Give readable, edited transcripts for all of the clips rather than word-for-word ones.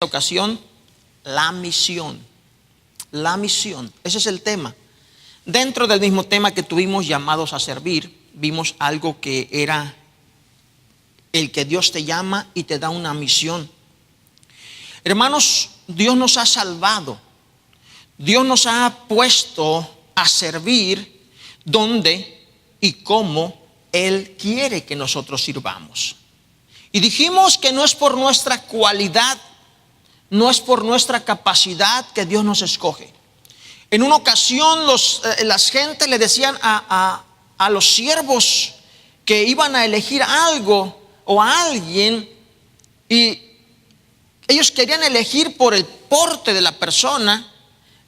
ocasión, la misión. La misión, ese es el tema. Dentro del mismo tema que tuvimos llamados a servir, vimos algo que era el que Dios te llama y te da una misión. Hermanos, Dios nos ha salvado. Dios nos ha puesto a servir donde y cómo Él quiere que nosotros sirvamos. Y dijimos que no es por nuestra cualidad, no es por nuestra capacidad que Dios nos escoge. En una ocasión las gentes le decían a los siervos que iban a elegir algo o a alguien, y ellos querían elegir por el porte de la persona,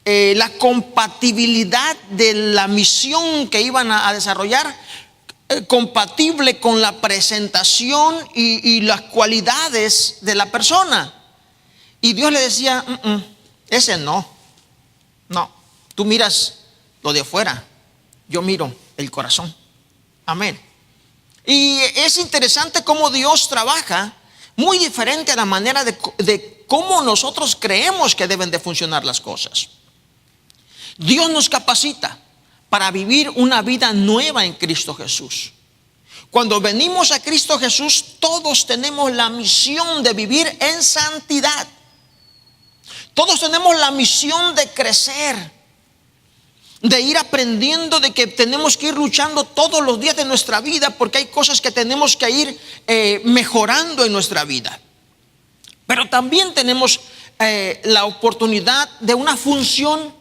la compatibilidad de la misión que iban a desarrollar, compatible con la presentación y las cualidades de la persona. Y Dios le decía, ese no, tú miras lo de afuera, yo miro el corazón. Amén. Y es interesante cómo Dios trabaja, muy diferente a la manera de cómo nosotros creemos que deben de funcionar las cosas. Dios nos capacita para vivir una vida nueva en Cristo Jesús. Cuando venimos a Cristo Jesús, todos tenemos la misión de vivir en santidad. Todos tenemos la misión de crecer, de ir aprendiendo, de que tenemos que ir luchando todos los días de nuestra vida, porque hay cosas que tenemos que ir mejorando en nuestra vida. Pero también tenemos la oportunidad de una función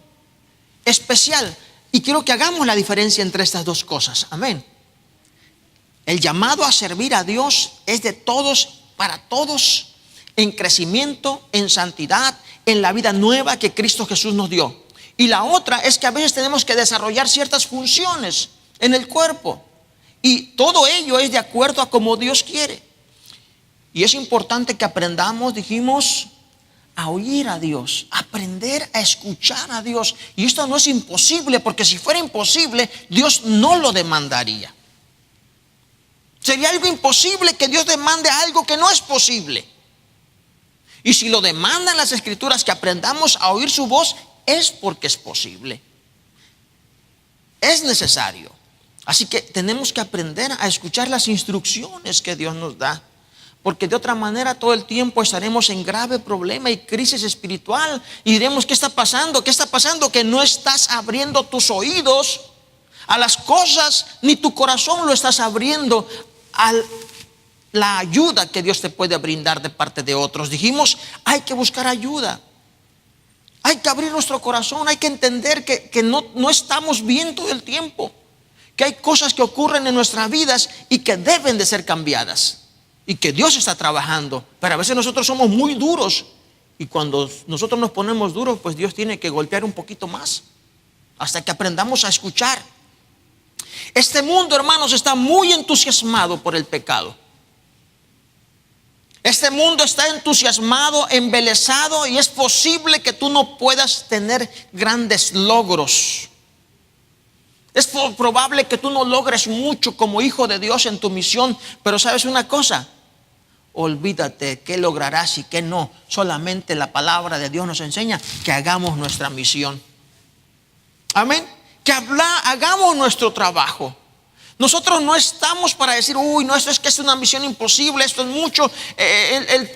especial. Y quiero que hagamos la diferencia entre estas dos cosas. Amén. El llamado a servir a Dios es de todos, para todos, en crecimiento, en santidad, en la vida nueva que Cristo Jesús nos dio. Y la otra es que a veces tenemos que desarrollar ciertas funciones en el cuerpo, y todo ello es de acuerdo a como Dios quiere. Y es importante que aprendamos, dijimos, a oír a Dios, aprender a escuchar a Dios. Y esto no es imposible, porque si fuera imposible, Dios no lo demandaría. Sería algo imposible que Dios demande algo que no es posible. Y si lo demandan las Escrituras, que aprendamos a oír su voz, es porque es posible, es necesario. Así que tenemos que aprender a escuchar las instrucciones que Dios nos da, porque de otra manera todo el tiempo estaremos en grave problema y crisis espiritual, y diremos, ¿qué está pasando? ¿Qué está pasando? Que no estás abriendo tus oídos a las cosas, ni tu corazón lo estás abriendo a la ayuda que Dios te puede brindar de parte de otros. Dijimos, hay que buscar ayuda, hay que abrir nuestro corazón, hay que entender que no estamos bien todo el tiempo, que hay cosas que ocurren en nuestras vidas y que deben de ser cambiadas, y que Dios está trabajando. Pero a veces nosotros somos muy duros, y cuando nosotros nos ponemos duros, pues Dios tiene que golpear un poquito más hasta que aprendamos a escuchar. Este mundo, hermanos, está muy entusiasmado por el pecado. Este mundo está entusiasmado, embelesado, y es posible que tú no puedas tener grandes logros. Es probable que tú no logres mucho como hijo de Dios en tu misión, pero ¿sabes una cosa? Olvídate qué lograrás y qué no. Solamente la palabra de Dios nos enseña que hagamos nuestra misión. Amén. Que hagamos nuestro trabajo. Nosotros no estamos para decir, no, esto es que es una misión imposible, esto es mucho.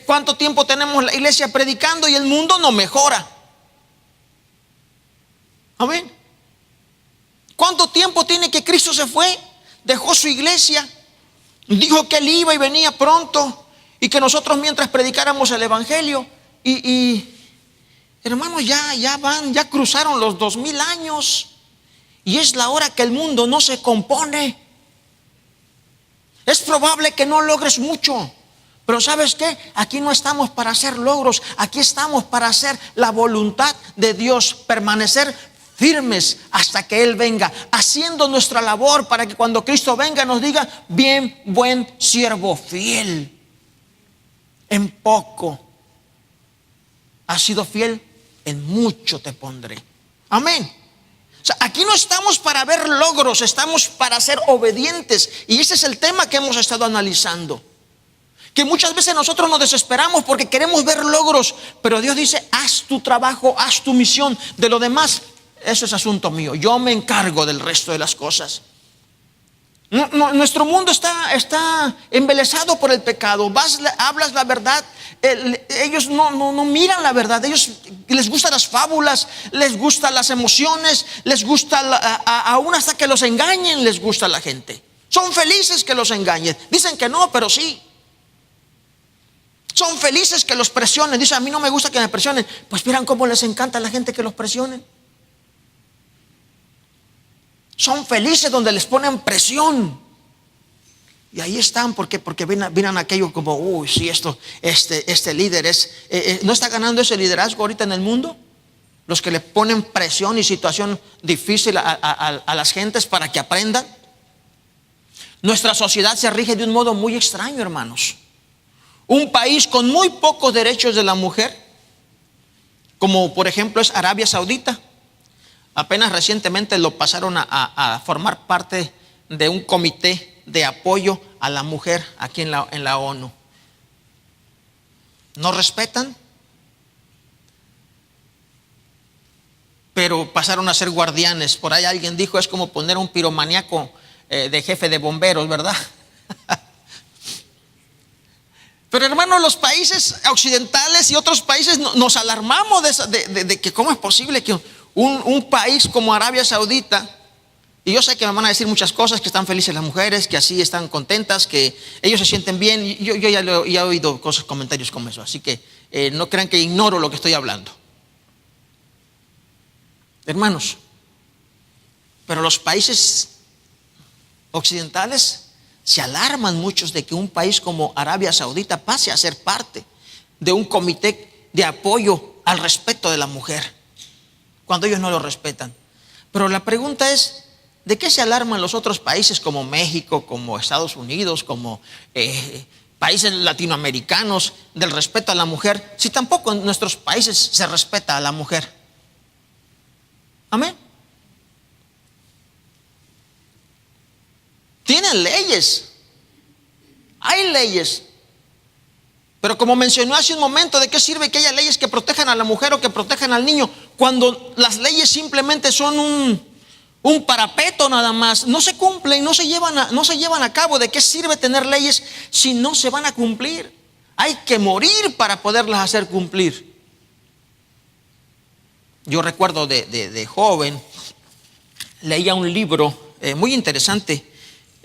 ¿Cuánto tiempo tenemos la iglesia predicando y el mundo no mejora? Amén. ¿Cuánto tiempo tiene que Cristo se fue? Dejó su iglesia, dijo que Él iba y venía pronto, y que nosotros mientras predicáramos el evangelio, y hermanos, ya cruzaron los 2000 años, y es la hora que el mundo no se compone. Es probable que no logres mucho, pero ¿sabes qué? Aquí no estamos para hacer logros, aquí estamos para hacer la voluntad de Dios, permanecer firmes hasta que Él venga, haciendo nuestra labor para que cuando Cristo venga nos diga, bien, buen siervo fiel, en poco has sido fiel, en mucho te pondré. Amén. O sea, aquí no estamos para ver logros, estamos para ser obedientes. Y ese es el tema que hemos estado analizando. Que muchas veces nosotros nos desesperamos porque queremos ver logros, pero Dios dice: haz tu trabajo, haz tu misión. De lo demás, eso es asunto mío. Yo me encargo del resto de las cosas. Nuestro mundo está embelesado por el pecado. Hablas la verdad, ellos no miran la verdad. Ellos les gustan las fábulas, les gustan las emociones, les gusta aún hasta que los engañen, les gusta la gente. Son felices que los engañen. Dicen que no, pero sí. Son felices que los presionen. Dicen: a mí no me gusta que me presionen. Pues miran cómo les encanta a la gente que los presionen. Son felices donde les ponen presión. Y ahí están, porque miran aquello como: uy, sí, este líder no está ganando ese liderazgo ahorita en el mundo. Los que le ponen presión y situación difícil a las gentes para que aprendan. Nuestra sociedad se rige de un modo muy extraño, hermanos. Un país con muy pocos derechos de la mujer, como por ejemplo es Arabia Saudita. Apenas recientemente lo pasaron a formar parte de un comité de apoyo a la mujer aquí en la ONU. No respetan, pero pasaron a ser guardianes. Por ahí alguien dijo: es como poner un piromaníaco de jefe de bomberos, ¿verdad? Pero hermanos, los países occidentales y otros países nos alarmamos de que cómo es posible que un país como Arabia Saudita, y yo sé que me van a decir muchas cosas, que están felices las mujeres, que así están contentas, que ellos se sienten bien. Yo ya he oído comentarios como eso, así que no crean que ignoro lo que estoy hablando, hermanos. Pero los países occidentales se alarman muchos de que un país como Arabia Saudita pase a ser parte de un comité de apoyo al respeto de la mujer, cuando ellos no lo respetan. Pero la pregunta es: ¿de qué se alarman los otros países como México, como Estados Unidos, como países latinoamericanos del respeto a la mujer, si tampoco en nuestros países se respeta a la mujer? Amén. Tienen leyes, hay leyes, pero como mencionó hace un momento, ¿de qué sirve que haya leyes que protejan a la mujer o que protejan al niño cuando las leyes simplemente son un parapeto nada más? No se cumplen, no se llevan a cabo. ¿De qué sirve tener leyes si no se van a cumplir? Hay que morir para poderlas hacer cumplir. Yo recuerdo de joven, leía un libro muy interesante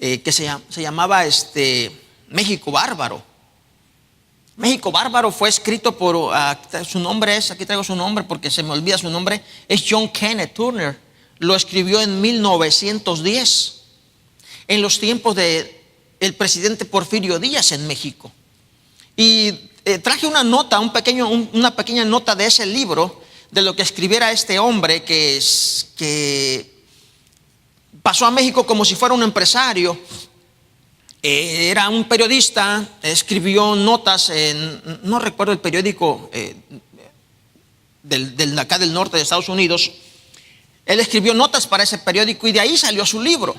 que se llamaba México Bárbaro. México Bárbaro fue escrito por, su nombre es, aquí traigo su nombre porque se me olvida su nombre, es John Kenneth Turner. Lo escribió en 1910, en los tiempos del presidente Porfirio Díaz en México. Y traje una nota, una pequeña nota de ese libro, de lo que escribiera este hombre que pasó a México como si fuera un empresario. Era un periodista, escribió notas no recuerdo el periódico acá del norte de Estados Unidos. Él escribió notas para ese periódico y de ahí salió su libro.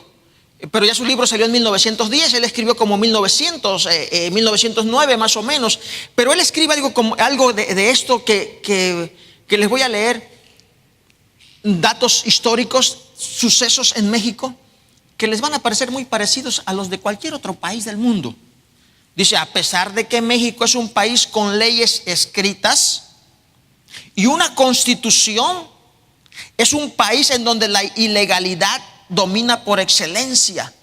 Pero ya su libro salió en 1910, él escribió como 1909 más o menos. Pero él escribe algo de esto que les voy a leer, datos históricos, sucesos en México, que les van a parecer muy parecidos a los de cualquier otro país del mundo. Dice: a pesar de que México es un país con leyes escritas y una constitución, es un país en donde la ilegalidad domina por excelencia,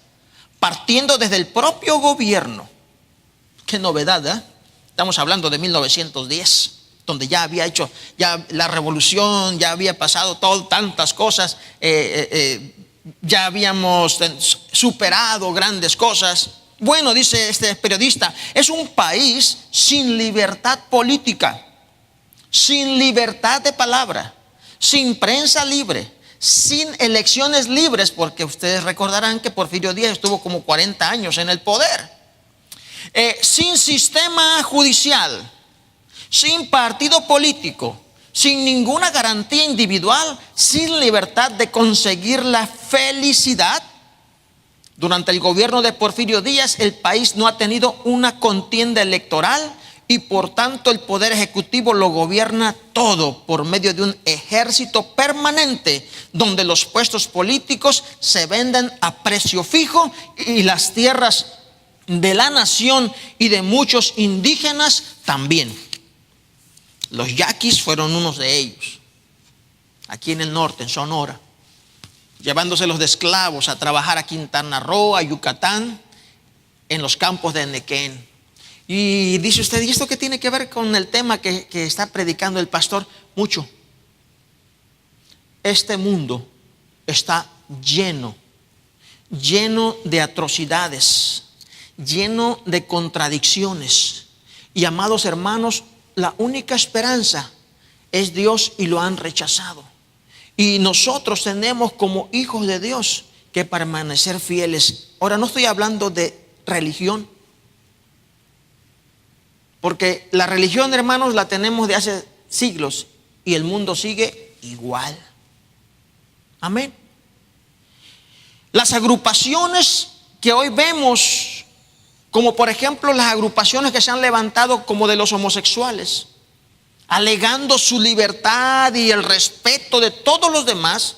partiendo desde el propio gobierno. Qué novedad, ¿eh? Estamos hablando de 1910, donde ya había hecho ya la revolución, ya había pasado tantas cosas, ya habíamos superado grandes cosas. Bueno, dice este periodista, es un país sin libertad política, sin libertad de palabra, sin prensa libre, sin elecciones libres, porque ustedes recordarán que Porfirio Díaz estuvo como 40 años en el poder, sin sistema judicial, sin partido político, sin ninguna garantía individual, sin libertad de conseguir la felicidad Durante el gobierno de Porfirio Díaz, el país no ha tenido una contienda electoral y por tanto el poder ejecutivo lo gobierna todo por medio de un ejército permanente donde los puestos políticos se venden a precio fijo y las tierras de la nación y de muchos indígenas también. Los yaquis fueron unos de ellos, aquí en el norte, en Sonora, llevándoselos de esclavos a trabajar a Quintana Roo, a Yucatán, en los campos de Nequén. Y dice usted, ¿y esto qué tiene que ver con el tema que está predicando el pastor? Mucho. Este mundo está lleno de atrocidades, lleno de contradicciones. Y amados hermanos, la única esperanza es Dios y lo han rechazado. Y nosotros tenemos como hijos de Dios que permanecer fieles. Ahora no estoy hablando de religión, porque la religión, hermanos, la tenemos de hace siglos y el mundo sigue igual. Amén. Las agrupaciones que hoy vemos, como por ejemplo las agrupaciones que se han levantado como de los homosexuales, alegando su libertad y el respeto de todos los demás,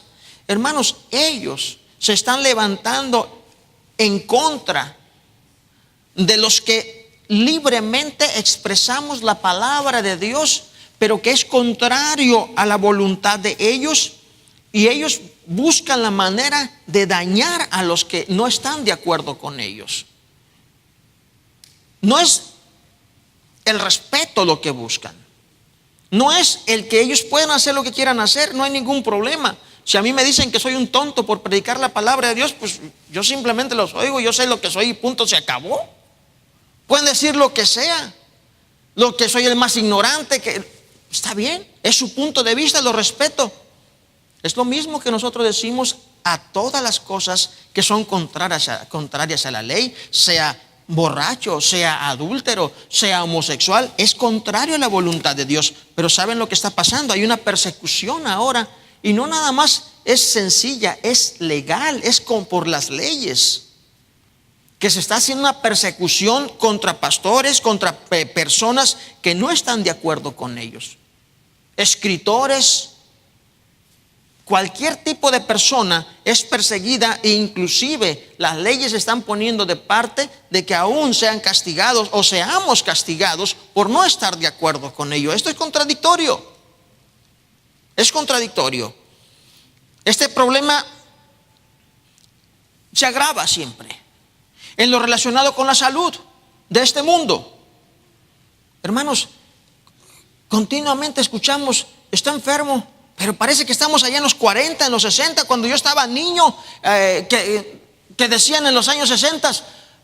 hermanos, ellos se están levantando en contra de los que libremente expresamos la palabra de Dios, pero que es contrario a la voluntad de ellos, y ellos buscan la manera de dañar a los que no están de acuerdo con ellos. No es el respeto lo que buscan, no es el que ellos puedan hacer lo que quieran hacer, no hay ningún problema. Si a mí me dicen que soy un tonto por predicar la palabra de Dios, pues yo simplemente los oigo, yo sé lo que soy y punto, se acabó. Pueden decir lo que sea, lo que soy el más ignorante, que está bien, es su punto de vista, lo respeto. Es lo mismo que nosotros decimos a todas las cosas que son contrarias a la ley, sea borracho, sea adúltero, sea homosexual, es contrario a la voluntad de Dios. Pero ¿saben lo que está pasando? Hay una persecución ahora, y no nada más es sencilla, es legal, es por las leyes, que se está haciendo una persecución contra pastores, contra personas que no están de acuerdo con ellos, escritores. Cualquier tipo de persona es perseguida, e inclusive las leyes se están poniendo de parte de que aún sean castigados o seamos castigados por no estar de acuerdo con ello. Esto es contradictorio. Es contradictorio. Este problema se agrava siempre en lo relacionado con la salud de este mundo. Hermanos, continuamente escuchamos, está enfermo, pero parece que estamos allá en los 40, en los 60, cuando yo estaba niño, que decían en los años 60,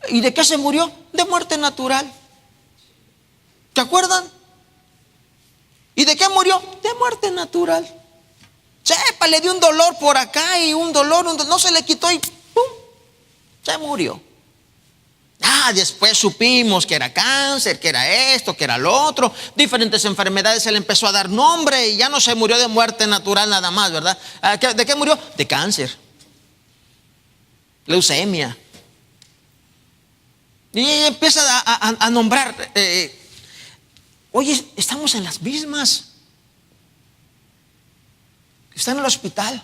¿y de qué se murió? De muerte natural. ¿Te acuerdan? ¿Y de qué murió? De muerte natural. Sepa, le dio un dolor por acá y un dolor, no se le quitó y ¡pum! Se murió. Después supimos que era cáncer, que era esto, que era lo otro, diferentes enfermedades, se le empezó a dar nombre y ya no se murió de muerte natural nada más, ¿verdad? ¿De qué murió? De cáncer, leucemia. Y empieza a nombrar. Oye, estamos en las mismas. Está en el hospital.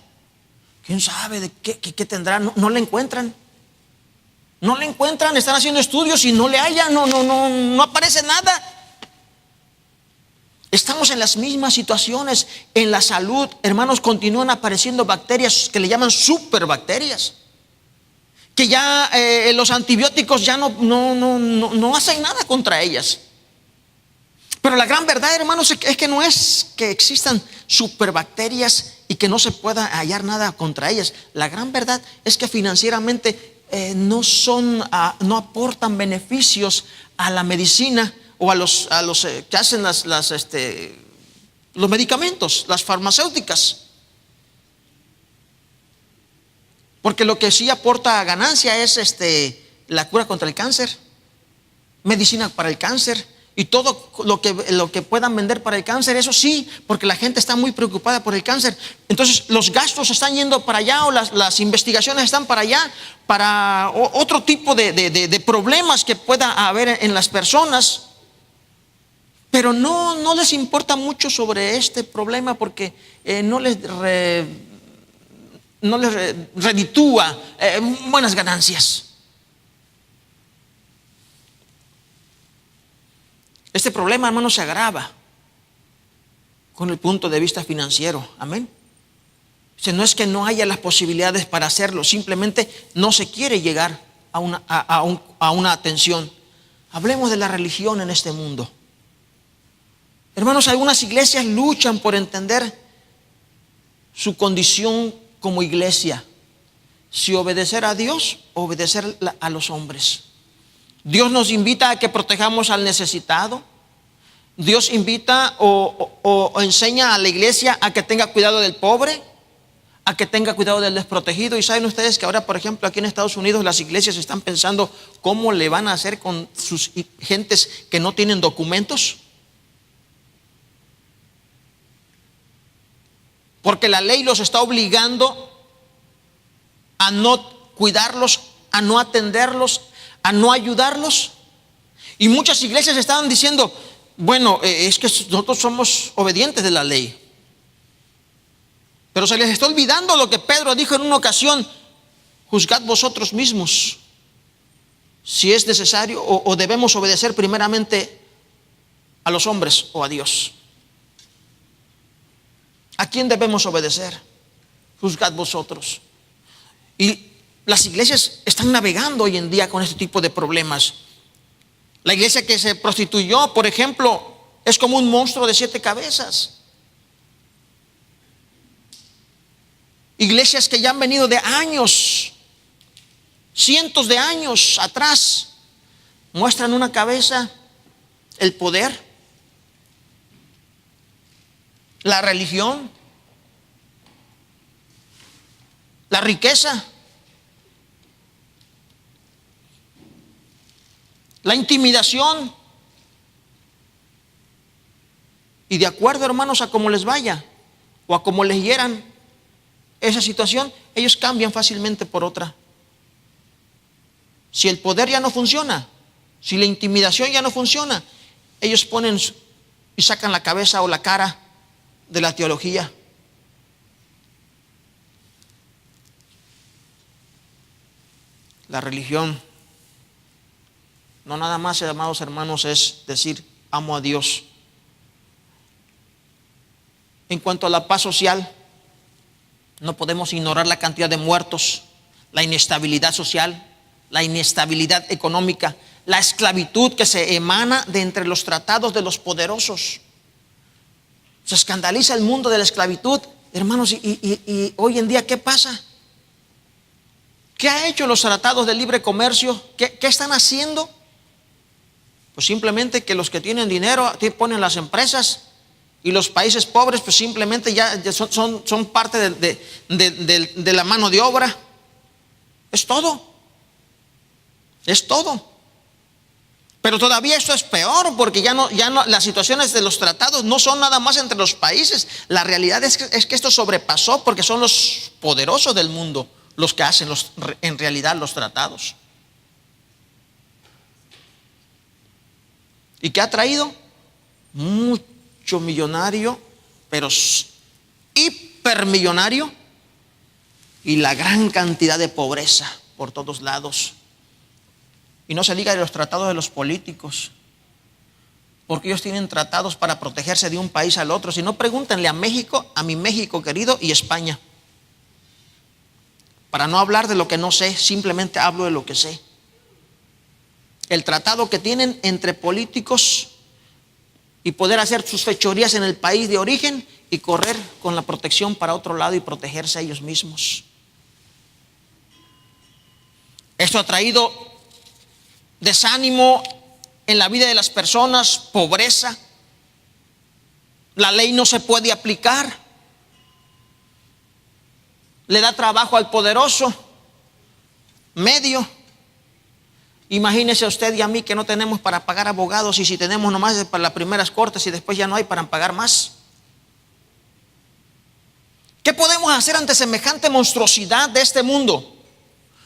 ¿Quién sabe de qué tendrá? No le encuentran. No le encuentran, están haciendo estudios y no le hallan, no aparece nada. Estamos en las mismas situaciones. En la salud, hermanos, continúan apareciendo bacterias que le llaman superbacterias, que ya los antibióticos ya no hacen nada contra ellas. Pero la gran verdad, hermanos, es que no es que existan superbacterias y que no se pueda hallar nada contra ellas. La gran verdad es que financieramente no aportan beneficios a la medicina o a los que hacen los medicamentos, las farmacéuticas. Porque lo que sí aporta ganancia es la cura contra el cáncer, medicina para el cáncer, Y todo lo que puedan vender para el cáncer, eso sí, porque la gente está muy preocupada por el cáncer. Entonces los gastos están yendo para allá, o las investigaciones están para allá, para otro tipo de problemas que pueda haber en las personas. Pero no les importa mucho sobre este problema, porque no les reditúa buenas ganancias. Este problema, hermano, se agrava con el punto de vista financiero. Amén. O sea, no es que no haya las posibilidades para hacerlo, simplemente no se quiere llegar a una atención. Hablemos de la religión en este mundo. Hermanos, algunas iglesias luchan por entender su condición como iglesia. Si obedecer a Dios o obedecer a los hombres. Dios nos invita a que protejamos al necesitado. Dios invita o enseña a la iglesia a que tenga cuidado del pobre, a que tenga cuidado del desprotegido. Y saben ustedes que ahora, por ejemplo, aquí en Estados Unidos, las iglesias están pensando cómo le van a hacer con sus gentes que no tienen documentos. Porque la ley los está obligando a no cuidarlos, a no atenderlos, a no ayudarlos. Y muchas iglesias estaban diciendo, bueno, es que nosotros somos obedientes de la ley. Pero se les está olvidando lo que Pedro dijo en una ocasión: juzgad vosotros mismos si es necesario o debemos obedecer primeramente a los hombres o a Dios. ¿A quién debemos obedecer? Juzgad vosotros. Y las iglesias están navegando hoy en día con este tipo de problemas. La iglesia que se prostituyó, por ejemplo, es como un monstruo de 7 cabezas. Iglesias que ya han venido de años, cientos de años atrás, muestran una cabeza: el poder, la religión, la riqueza, la intimidación. Y de acuerdo, hermanos, a cómo les vaya o a cómo les hieran esa situación, ellos cambian fácilmente por otra. Si el poder ya no funciona, si la intimidación ya no funciona, ellos ponen y sacan la cabeza o la cara de la teología. La religión no nada más, amados hermanos, es decir amo a Dios. En cuanto a la paz social, no podemos ignorar la cantidad de muertos, la inestabilidad social, la inestabilidad económica, la esclavitud que se emana de entre los tratados de los poderosos. Se escandaliza el mundo de la esclavitud, hermanos, y hoy en día, ¿qué pasa? ¿Qué ha hecho los tratados de libre comercio? ¿Qué están haciendo? Pues simplemente que los que tienen dinero ponen las empresas, y los países pobres pues simplemente ya son parte de la mano de obra. Es todo. Es todo. Pero todavía esto es peor, porque ya no, las situaciones de los tratados no son nada más entre los países. La realidad es que esto sobrepasó, porque son los poderosos del mundo los que hacen en realidad los tratados. ¿Y qué ha traído? Mucho millonario, pero hipermillonario, y la gran cantidad de pobreza por todos lados. Y no se diga de los tratados de los políticos, porque ellos tienen tratados para protegerse de un país al otro. Si no, pregúntenle a México, a mi México querido, y España. Para no hablar de lo que no sé, simplemente hablo de lo que sé. El tratado que tienen entre políticos y poder hacer sus fechorías en el país de origen y correr con la protección para otro lado y protegerse a ellos mismos. Esto ha traído desánimo en la vida de las personas, pobreza. La ley no se puede aplicar. Le da trabajo al poderoso medio. Imagínese a usted y a mí que no tenemos para pagar abogados, y si tenemos nomás es para las primeras cortes y después ya no hay para pagar más. ¿Qué podemos hacer ante semejante monstruosidad de este mundo?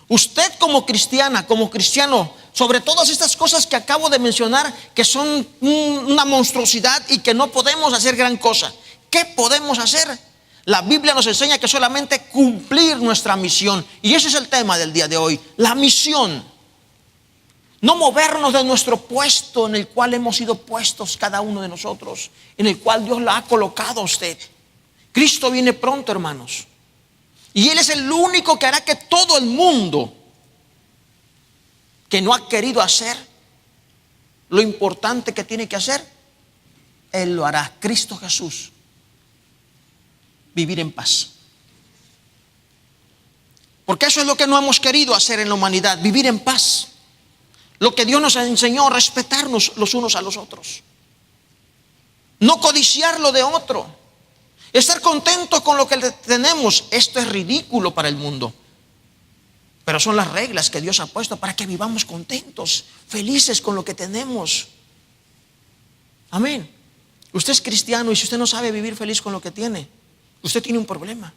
Usted como cristiana, como cristiano, sobre todas estas cosas que acabo de mencionar, que son una monstruosidad y que no podemos hacer gran cosa, ¿qué podemos hacer? La Biblia nos enseña que solamente cumplir nuestra misión. Y ese es el tema del día de hoy, la misión. No movernos de nuestro puesto en el cual hemos sido puestos cada uno de nosotros, en el cual Dios la ha colocado a usted. Cristo viene pronto, hermanos. Y Él es el único que hará que todo el mundo que no ha querido hacer lo importante que tiene que hacer, Él lo hará. Cristo Jesús. Vivir en paz. Porque eso es lo que no hemos querido hacer en la humanidad, vivir en paz. Lo que Dios nos enseñó, respetarnos los unos a los otros. No codiciar lo de otro. Estar contentos con lo que tenemos. Esto es ridículo para el mundo. Pero son las reglas que Dios ha puesto para que vivamos contentos, felices con lo que tenemos. Amén. Usted es cristiano y si usted no sabe vivir feliz con lo que tiene, usted tiene un problema.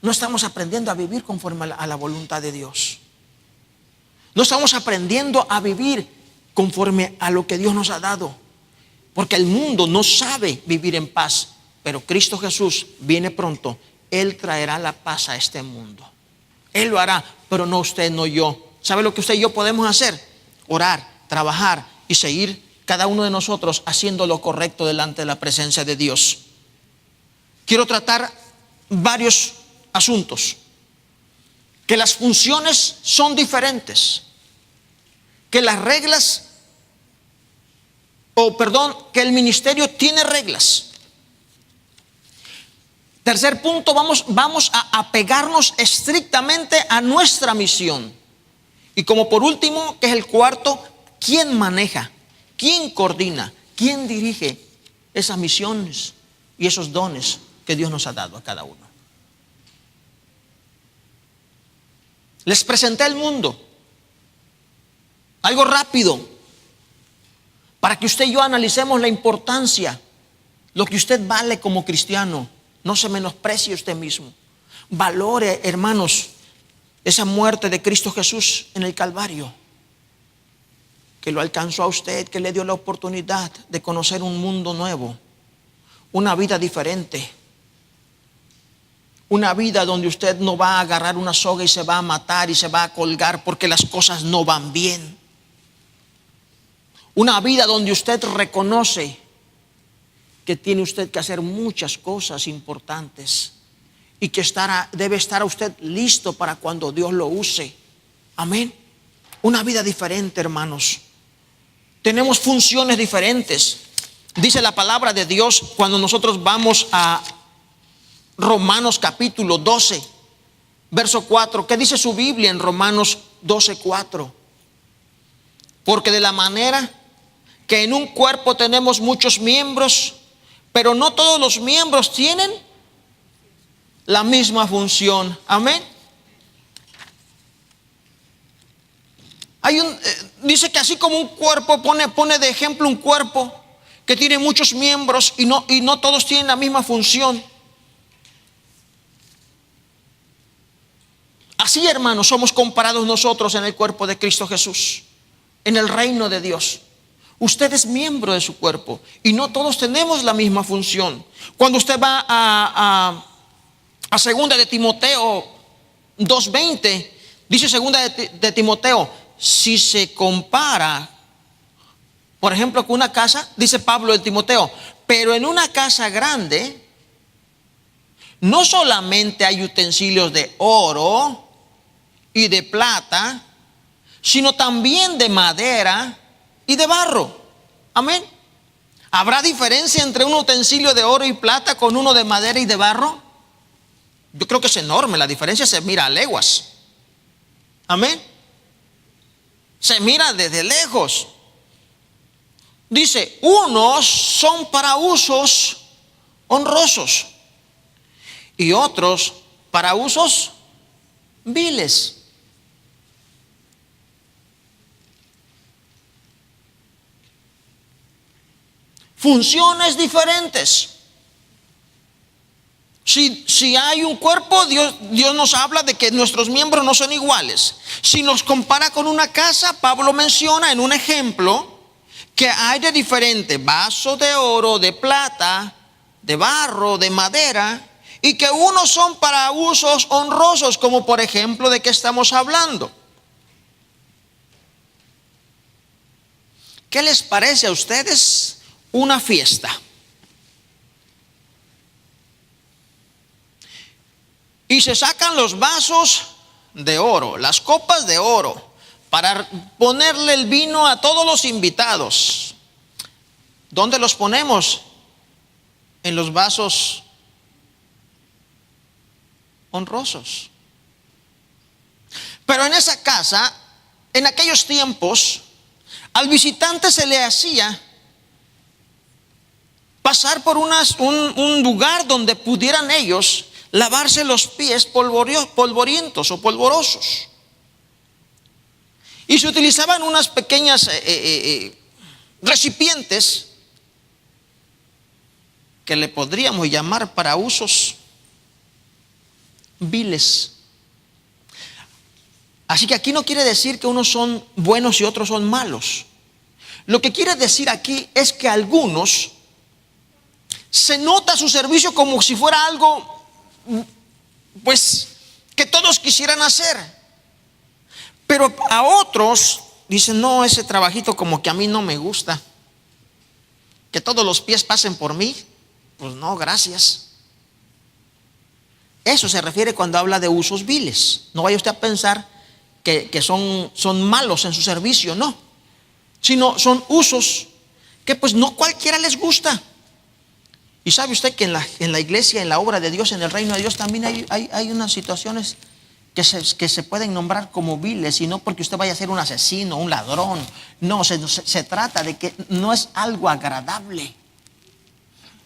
No estamos aprendiendo a vivir conforme a la voluntad de Dios. No estamos aprendiendo a vivir conforme a lo que Dios nos ha dado. Porque el mundo no sabe vivir en paz. Pero Cristo Jesús viene pronto. Él traerá la paz a este mundo. Él lo hará, pero no usted, no yo. ¿Sabe lo que usted y yo podemos hacer? Orar, trabajar y seguir cada uno de nosotros haciendo lo correcto delante de la presencia de Dios. Quiero tratar varios asuntos. Que las funciones son diferentes, que las reglas, que el ministerio tiene reglas. Tercer punto, vamos a apegarnos estrictamente a nuestra misión. Y como por último, que es el cuarto, ¿quién maneja? ¿Quién coordina? ¿Quién dirige esas misiones y esos dones que Dios nos ha dado a cada uno? Les presenté el mundo, algo rápido, para que usted y yo analicemos la importancia, lo que usted vale como cristiano. No se menosprecie usted mismo. Valore, hermanos, esa muerte de Cristo Jesús en el Calvario, que lo alcanzó a usted, que le dio la oportunidad de conocer un mundo nuevo, una vida diferente. Una vida donde usted no va a agarrar una soga y se va a matar y se va a colgar porque las cosas no van bien. Una vida donde usted reconoce que tiene usted que hacer muchas cosas importantes y que debe estar usted listo para cuando Dios lo use. Amén. Una vida diferente, hermanos. Tenemos funciones diferentes. Dice la palabra de Dios cuando nosotros vamos a Romanos capítulo 12, verso 4. ¿Qué dice su Biblia en Romanos 12, 4? Porque de la manera que en un cuerpo tenemos muchos miembros, pero no todos los miembros tienen la misma función. Amén. Dice que así como un cuerpo, pone de ejemplo un cuerpo que tiene muchos miembros y no todos tienen la misma función. Así, hermanos, somos comparados nosotros en el cuerpo de Cristo Jesús, en el reino de Dios. Usted es miembro de su cuerpo y no todos tenemos la misma función. Cuando usted va a segunda de Timoteo 2:20, dice segunda de Timoteo, si se compara, por ejemplo, con una casa, dice Pablo de Timoteo, pero en una casa grande no solamente hay utensilios de oro y de plata, sino también de madera y de barro. Amén. ¿Habrá diferencia entre un utensilio de oro y plata con uno de madera y de barro? Yo creo que es enorme. La diferencia se mira a leguas. Amén. Se mira desde lejos. Dice, unos son para usos honrosos y otros para usos viles. funciones diferentes. Si hay un cuerpo, Dios nos habla de que nuestros miembros no son iguales. Si nos compara con una casa, Pablo menciona en un ejemplo que hay de diferente: vasos de oro, de plata, de barro, de madera, y que unos son para usos honrosos, como por ejemplo, ¿de qué estamos hablando? ¿Qué les parece a ustedes una fiesta? Y se sacan los vasos de oro, las copas de oro, para ponerle el vino a todos los invitados. ¿Dónde los ponemos? En los vasos honrosos. Pero en esa casa, en aquellos tiempos, al visitante se le hacía pasar por un lugar donde pudieran ellos lavarse los pies polvorientos o polvorosos. Y se utilizaban unas pequeñas recipientes que le podríamos llamar para usos viles. Así que aquí no quiere decir que unos son buenos y otros son malos. Lo que quiere decir aquí es que algunos se nota su servicio como si fuera algo, pues, que todos quisieran hacer. Pero a otros dicen: no, ese trabajito como que a mí no me gusta. Que todos los pies pasen por mí, pues no, gracias. Eso se refiere cuando habla de usos viles. No vaya usted a pensar que son malos en su servicio, no. Sino son usos que pues no cualquiera les gusta. Y sabe usted que en la iglesia, en la obra de Dios, en el reino de Dios, también hay unas situaciones que se pueden nombrar como viles, y no porque usted vaya a ser un asesino, un ladrón. No, se trata de que no es algo agradable,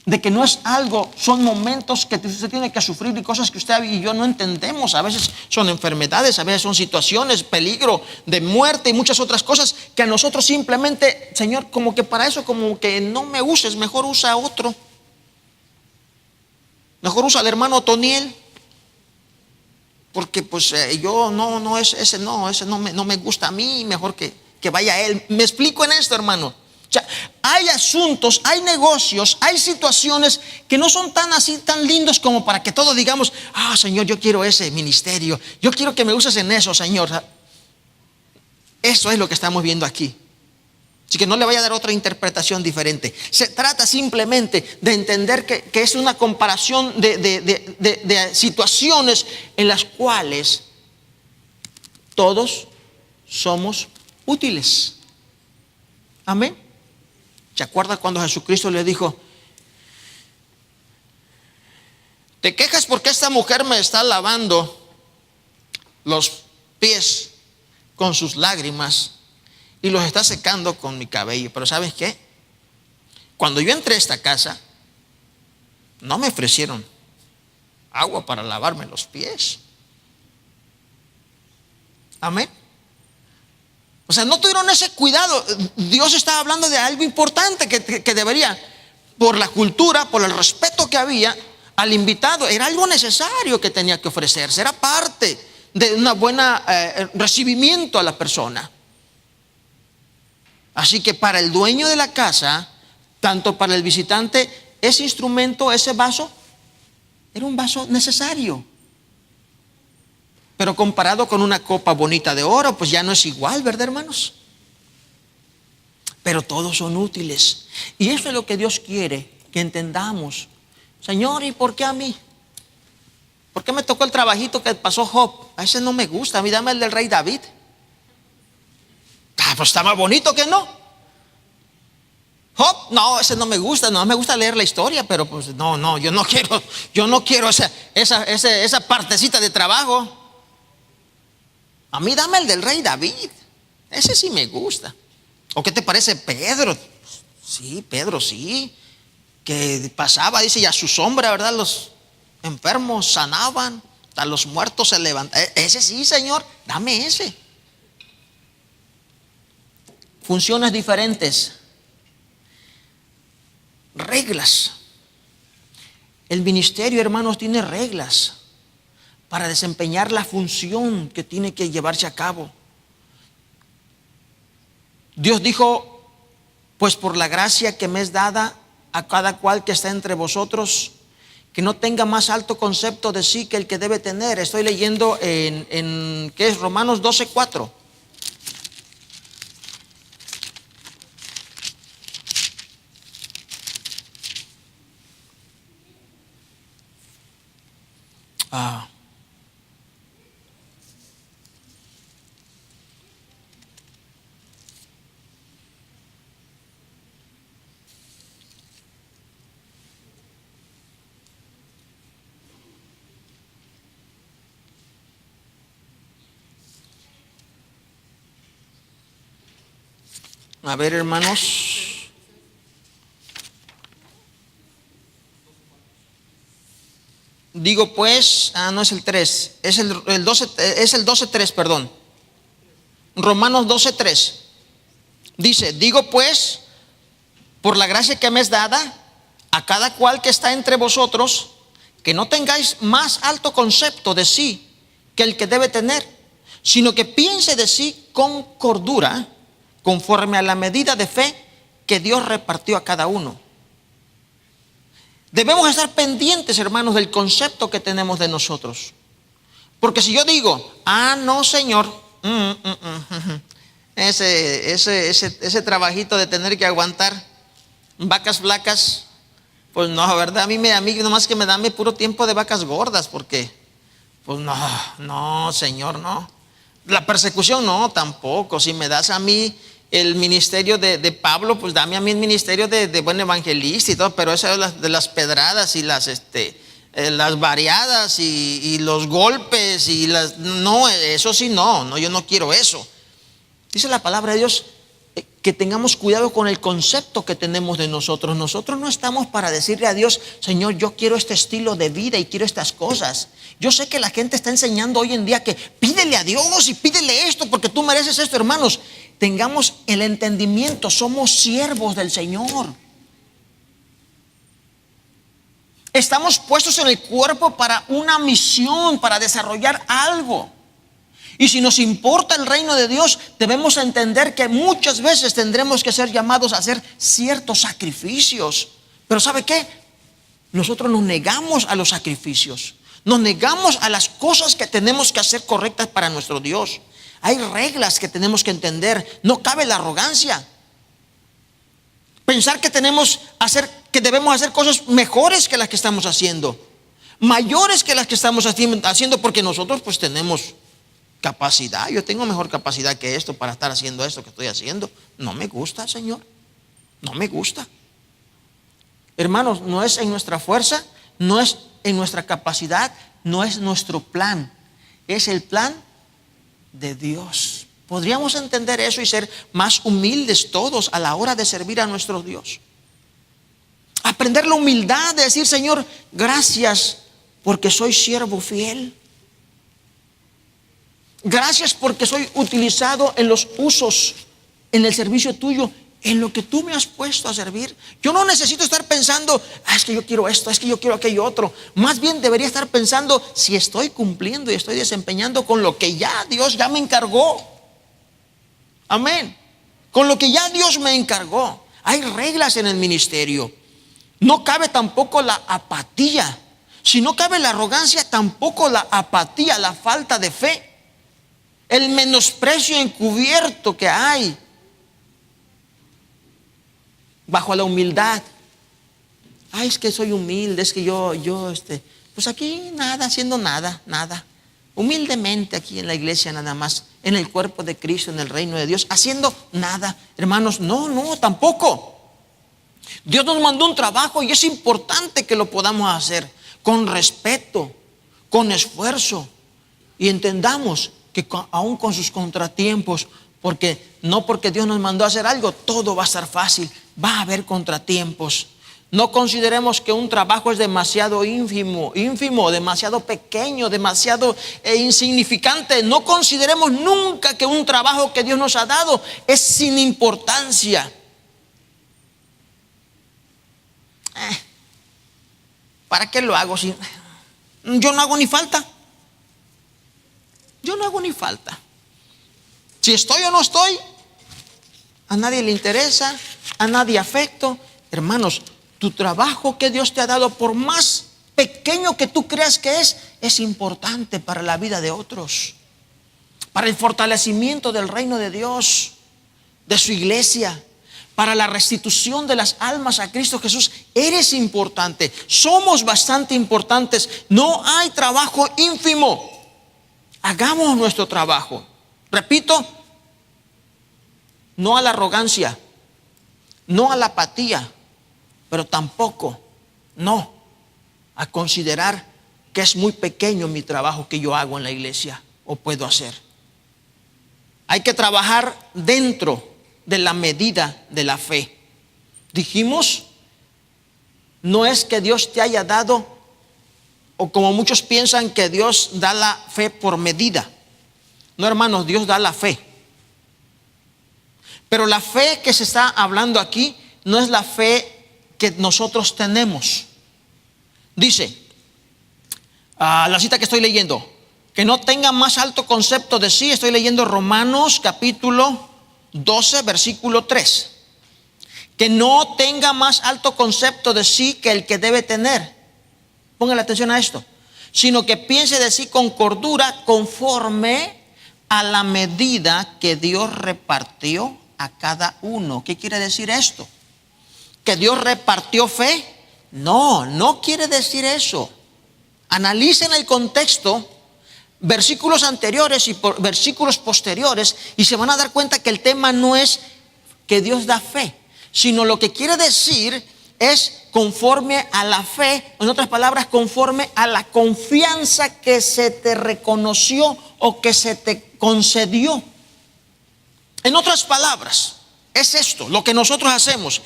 de que no es algo, son momentos que usted tiene que sufrir y cosas que usted y yo no entendemos. A veces son enfermedades, a veces son situaciones, peligro de muerte y muchas otras cosas que a nosotros simplemente, Señor, como que para eso, como que no me uses, mejor usa a otro. Mejor usa al hermano Toniel, porque pues yo ese no me gusta a mí, mejor que vaya él. Me explico en esto, hermano. O sea, hay asuntos, hay negocios, hay situaciones que no son tan así, tan lindos como para que todos digamos: Señor, yo quiero ese ministerio, yo quiero que me uses en eso, Señor. Eso es lo que estamos viendo aquí. Así que no le vaya a dar otra interpretación diferente. Se trata simplemente de entender que es una comparación de situaciones en las cuales todos somos útiles. Amén. ¿Se acuerda cuando Jesucristo le dijo: te quejas porque esta mujer me está lavando los pies con sus lágrimas y los está secando con mi cabello? Pero ¿sabes qué? Cuando yo entré a esta casa, no me ofrecieron agua para lavarme los pies. Amén. O sea, no tuvieron ese cuidado. Dios estaba hablando de algo importante que debería, por la cultura, por el respeto que había al invitado, era algo necesario que tenía que ofrecerse. Era parte de una buena recibimiento a la persona. Así que para el dueño de la casa, tanto para el visitante, ese instrumento, ese vaso, era un vaso necesario. Pero comparado con una copa bonita de oro, pues ya no es igual, ¿verdad, hermanos? Pero todos son útiles. Y eso es lo que Dios quiere que entendamos. Señor, ¿y por qué a mí? ¿Por qué me tocó el trabajito que pasó Job? A ese no me gusta, a mí dame el del rey David. Pues está más bonito que no. Job, no, ese no me gusta, no me gusta leer la historia, pero pues no, yo no quiero esa partecita de trabajo. A mí dame el del rey David, ese sí me gusta. ¿O qué te parece Pedro? Sí, Pedro, sí, que pasaba, dice, y a su sombra, ¿verdad? Los enfermos sanaban, hasta los muertos se levantaban. Ese sí, Señor, dame ese. Funciones diferentes. reglas. El ministerio, hermanos, tiene reglas para desempeñar la función que tiene que llevarse a cabo. Dios dijo: pues por la gracia que me es dada a cada cual que está entre vosotros, que no tenga más alto concepto de sí que el que debe tener. Estoy leyendo ¿qué es? Romanos 12:4. A ver, hermanos. Digo pues, no es el 3, es el 12, es el 12:3, perdón. Romanos 12:3. Dice: digo pues, por la gracia que me es dada a cada cual que está entre vosotros, que no tengáis más alto concepto de sí que el que debe tener, sino que piense de sí con cordura, conforme a la medida de fe que Dios repartió a cada uno. Debemos estar pendientes, hermanos, del concepto que tenemos de nosotros. Porque si yo digo: no, Señor, ese trabajito de tener que aguantar vacas flacas, pues no, ¿verdad? A mí nomás que me da puro tiempo de vacas gordas, porque pues no, Señor, no. La persecución no, tampoco. Si me das a mí el ministerio de Pablo, pues dame a mí el ministerio de buen evangelista y todo, pero eso de las pedradas y las variadas y los golpes y no, eso sí, no, yo no quiero eso. Dice la palabra de Dios que tengamos cuidado con el concepto que tenemos de nosotros. Nosotros no estamos para decirle a Dios: Señor, yo quiero este estilo de vida y quiero estas cosas. Yo sé que la gente está enseñando hoy en día que pídele a Dios y pídele esto porque tú mereces esto. Hermanos, tengamos el entendimiento, somos siervos del Señor. Estamos puestos en el cuerpo para una misión, para desarrollar algo. Y si nos importa el reino de Dios, debemos entender que muchas veces tendremos que ser llamados a hacer ciertos sacrificios. Pero ¿sabe qué? Nosotros nos negamos a los sacrificios. Nos negamos a las cosas que tenemos que hacer correctas para nuestro Dios. Hay reglas que tenemos que entender. No cabe la arrogancia. Pensar que debemos hacer cosas mejores que las que estamos haciendo, mayores que las que estamos haciendo, porque nosotros pues tenemos capacidad. Yo tengo mejor capacidad que esto para estar haciendo esto que estoy haciendo. No me gusta, Señor. No me gusta. Hermanos, no es en nuestra fuerza, no es en nuestra capacidad, no es nuestro plan. Es el plan de Dios. Podríamos entender eso y ser más humildes todos a la hora de servir a nuestro Dios. Aprender la humildad de decir: Señor, gracias porque soy siervo fiel. Gracias porque soy utilizado en los usos, en el servicio tuyo, en lo que tú me has puesto a servir. Yo no necesito estar pensando: es que yo quiero esto, es que yo quiero aquello otro. Más bien debería estar pensando si estoy cumpliendo y estoy desempeñando con lo que ya Dios ya me encargó. Amén. Con lo que ya Dios me encargó. Hay reglas en el ministerio. No cabe tampoco la apatía. Si no cabe la arrogancia, tampoco la apatía, la falta de fe. El menosprecio encubierto que hay bajo la humildad. Es que soy humilde, es que yo pues aquí nada, haciendo nada. Humildemente aquí en la iglesia nada más, en el cuerpo de Cristo, en el reino de Dios, haciendo nada. Hermanos, no, tampoco. Dios nos mandó un trabajo y es importante que lo podamos hacer con respeto, con esfuerzo, y entendamos que aún con sus contratiempos, no porque Dios nos mandó a hacer algo, todo va a estar fácil. Va a haber contratiempos. No consideremos que un trabajo es demasiado ínfimo, demasiado pequeño, demasiado insignificante. No consideremos nunca que un trabajo que Dios nos ha dado es sin importancia. ¿Para qué lo hago si yo no hago ni falta? Yo no hago ni falta. Si estoy o no estoy, a nadie le interesa, a nadie afecto. Hermanos, tu trabajo que Dios te ha dado, por más pequeño que tú creas que es importante para la vida de otros, para el fortalecimiento del reino de Dios, de su iglesia, para la restitución de las almas a Cristo Jesús. Eres importante, somos bastante importantes. No hay trabajo ínfimo. Hagamos nuestro trabajo. Repito, no a la arrogancia, no a la apatía, pero tampoco, no, a considerar que es muy pequeño mi trabajo que yo hago en la iglesia o puedo hacer. Hay que trabajar dentro de la medida de la fe. Dijimos, no es que Dios te haya dado, o como muchos piensan que Dios da la fe por medida. No, hermanos, Dios da la fe. Pero la fe que se está hablando aquí no es la fe que nosotros tenemos. Dice, la cita que estoy leyendo, que no tenga más alto concepto de sí. Estoy leyendo Romanos capítulo 12, versículo 3. Que no tenga más alto concepto de sí que el que debe tener. Póngale atención a esto. Sino que piense de sí con cordura, conforme a la medida que Dios repartió a cada uno. ¿Qué quiere decir esto? ¿Que Dios repartió fe? No, no quiere decir eso. Analicen el contexto, versículos anteriores y versículos posteriores, y se van a dar cuenta que el tema no es que Dios da fe, sino lo que quiere decir es conforme a la fe, en otras palabras, conforme a la confianza que se te reconoció o que se te concedió. En otras palabras, es esto lo que nosotros hacemos.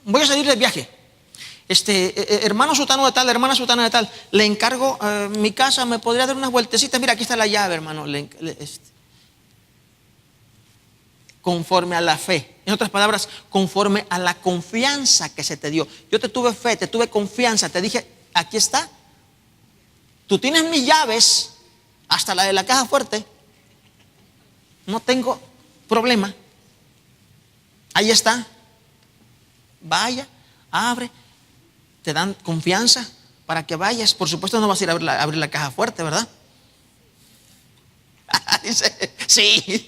Voy a salir de viaje. Hermano sutano de tal, hermana sutana de tal, le encargo mi casa, me podría dar unas vueltecitas. Mira, aquí está la llave, hermano. Conforme a la fe. En otras palabras, conforme a la confianza que se te dio. Yo te tuve fe, te tuve confianza, te dije, aquí está. Tú tienes mis llaves, hasta la de la caja fuerte. No tengo problema. Ahí está. Vaya, abre. Te dan confianza para que vayas. Por supuesto no vas a ir a abrir la caja fuerte, ¿verdad? Dice, sí.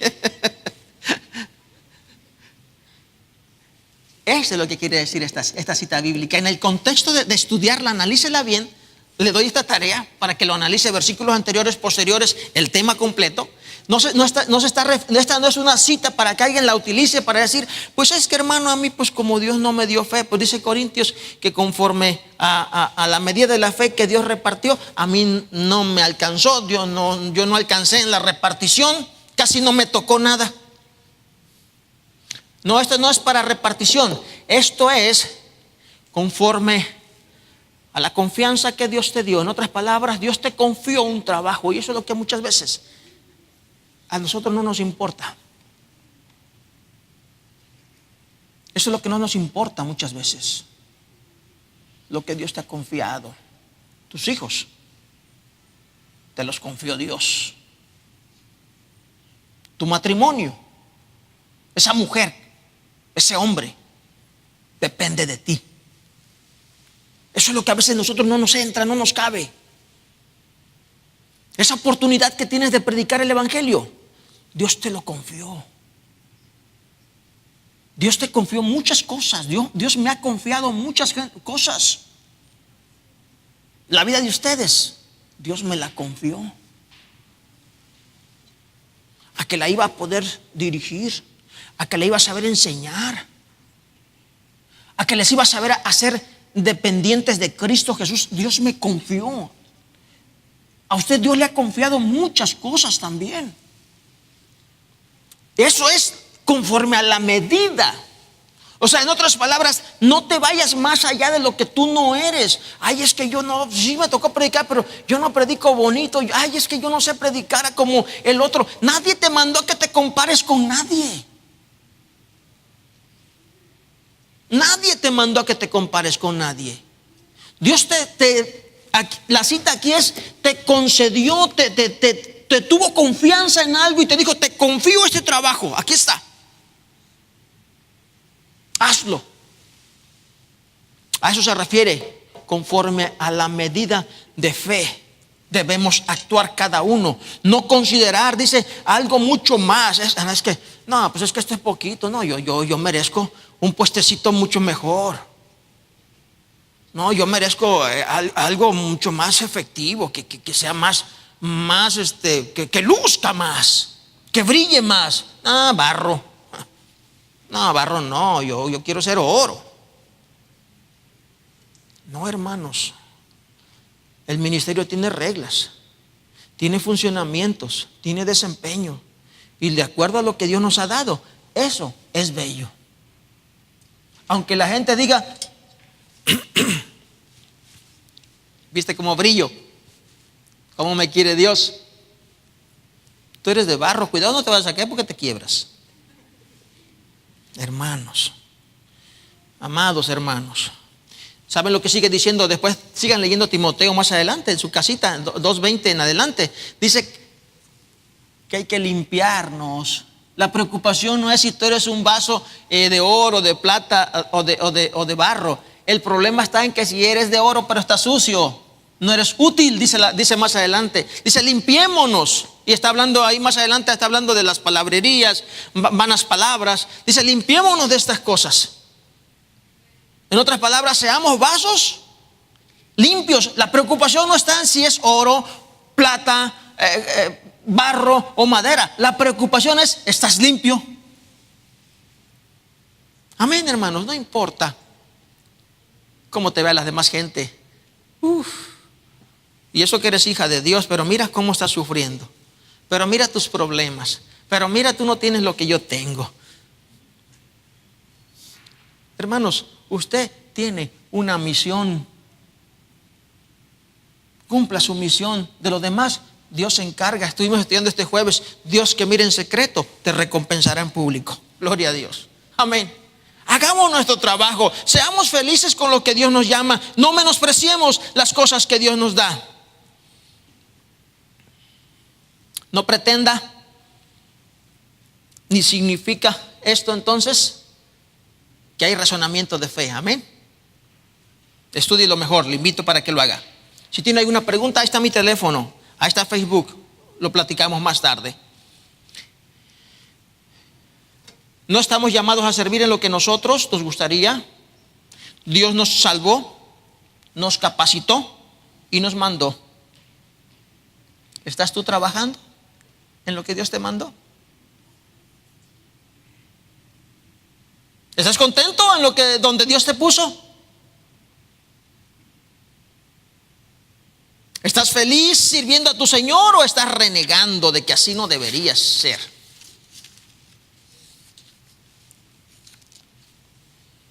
Eso es lo que quiere decir esta cita bíblica. En el contexto de estudiarla, analícela bien. Le doy esta tarea para que lo analice, versículos anteriores, posteriores, el tema completo. Esta no es una cita para que alguien la utilice para decir, pues es que, hermano, a mí pues como Dios no me dio fe, pues dice Corintios que conforme a la medida de la fe que Dios repartió, a mí no me alcanzó, yo no alcancé en la repartición, casi no me tocó nada. No, esto no es para repartición, esto es conforme a la confianza que Dios te dio. En otras palabras, Dios te confió un trabajo, y eso es lo que muchas veces a nosotros no nos importa. Eso es lo que no nos importa muchas veces. Lo que Dios te ha confiado. Tus hijos te los confió Dios. Tu matrimonio, esa mujer, ese hombre, depende de ti. Eso es lo que a veces a nosotros no nos entra, no nos cabe. Esa oportunidad que tienes de predicar el evangelio, Dios te lo confió. Dios te confió muchas cosas. Dios me ha confiado muchas cosas. La vida de ustedes, Dios me la confió. A que la iba a poder dirigir, a que la iba a saber enseñar, a que les iba a saber hacer dependientes de Cristo Jesús. Dios me confió. A usted Dios le ha confiado muchas cosas también. Eso es conforme a la medida. O sea, en otras palabras, no te vayas más allá de lo que tú no eres. Ay, es que yo no, sí me tocó predicar, pero yo no predico bonito. Ay, es que yo no sé predicar como el otro. Nadie te mandó que te compares con nadie. te mandó a que te compares con nadie. Dios la cita aquí es, te concedió, te tuvo confianza en algo y te dijo, te confío este trabajo, aquí está. Hazlo. A eso se refiere, conforme a la medida de fe. Debemos actuar cada uno, no considerar, dice, algo mucho más. Es que, no, pues es que esto es poquito, no, yo merezco un puestecito mucho mejor. No, yo merezco algo mucho más efectivo, que sea más que luzca más, que brille más. Barro. No, barro no, yo quiero ser oro. No, hermanos. El ministerio tiene reglas, tiene funcionamientos, tiene desempeño. Y de acuerdo a lo que Dios nos ha dado, eso es bello. Aunque la gente diga, ¿viste cómo brillo? ¿Cómo me quiere Dios? Tú eres de barro, cuidado, no te vas a sacar porque te quiebras. Hermanos, amados hermanos, ¿saben lo que sigue diciendo? Después sigan leyendo Timoteo más adelante, en su casita, 2:20 en adelante. Dice que hay que limpiarnos. La preocupación no es si tú eres un vaso de oro, de plata o de barro. El problema está en que si eres de oro pero está sucio, no eres útil, dice más adelante. Dice, limpiémonos. Y está hablando ahí más adelante, está hablando de las palabrerías, vanas palabras. Dice, limpiémonos de estas cosas. En otras palabras, seamos vasos limpios. La preocupación no está en si es oro, plata, barro o madera. La preocupación es, ¿estás limpio? Amén, hermanos, no importa cómo te vea la demás gente. Y eso que eres hija de Dios, pero mira cómo estás sufriendo. Pero mira tus problemas. Pero mira, tú no tienes lo que yo tengo. Hermanos, usted tiene una misión. Cumpla su misión. De lo demás, Dios se encarga. Estuvimos estudiando este jueves. Dios que mira en secreto, te recompensará en público. Gloria a Dios. Amén. Hagamos nuestro trabajo. Seamos felices con lo que Dios nos llama. No menospreciemos las cosas que Dios nos da. No pretenda, ni significa esto entonces que hay razonamiento de fe. Amén. Estudie lo mejor, le invito para que lo haga. Si tiene alguna pregunta, ahí está mi teléfono, ahí está Facebook, lo platicamos más tarde. No estamos llamados a servir en lo que nosotros nos gustaría. Dios nos salvó, nos capacitó y nos mandó. ¿Estás tú trabajando en lo que Dios te mandó? ¿Estás contento en donde Dios te puso? ¿Estás feliz sirviendo a tu Señor o estás renegando de que así no deberías ser?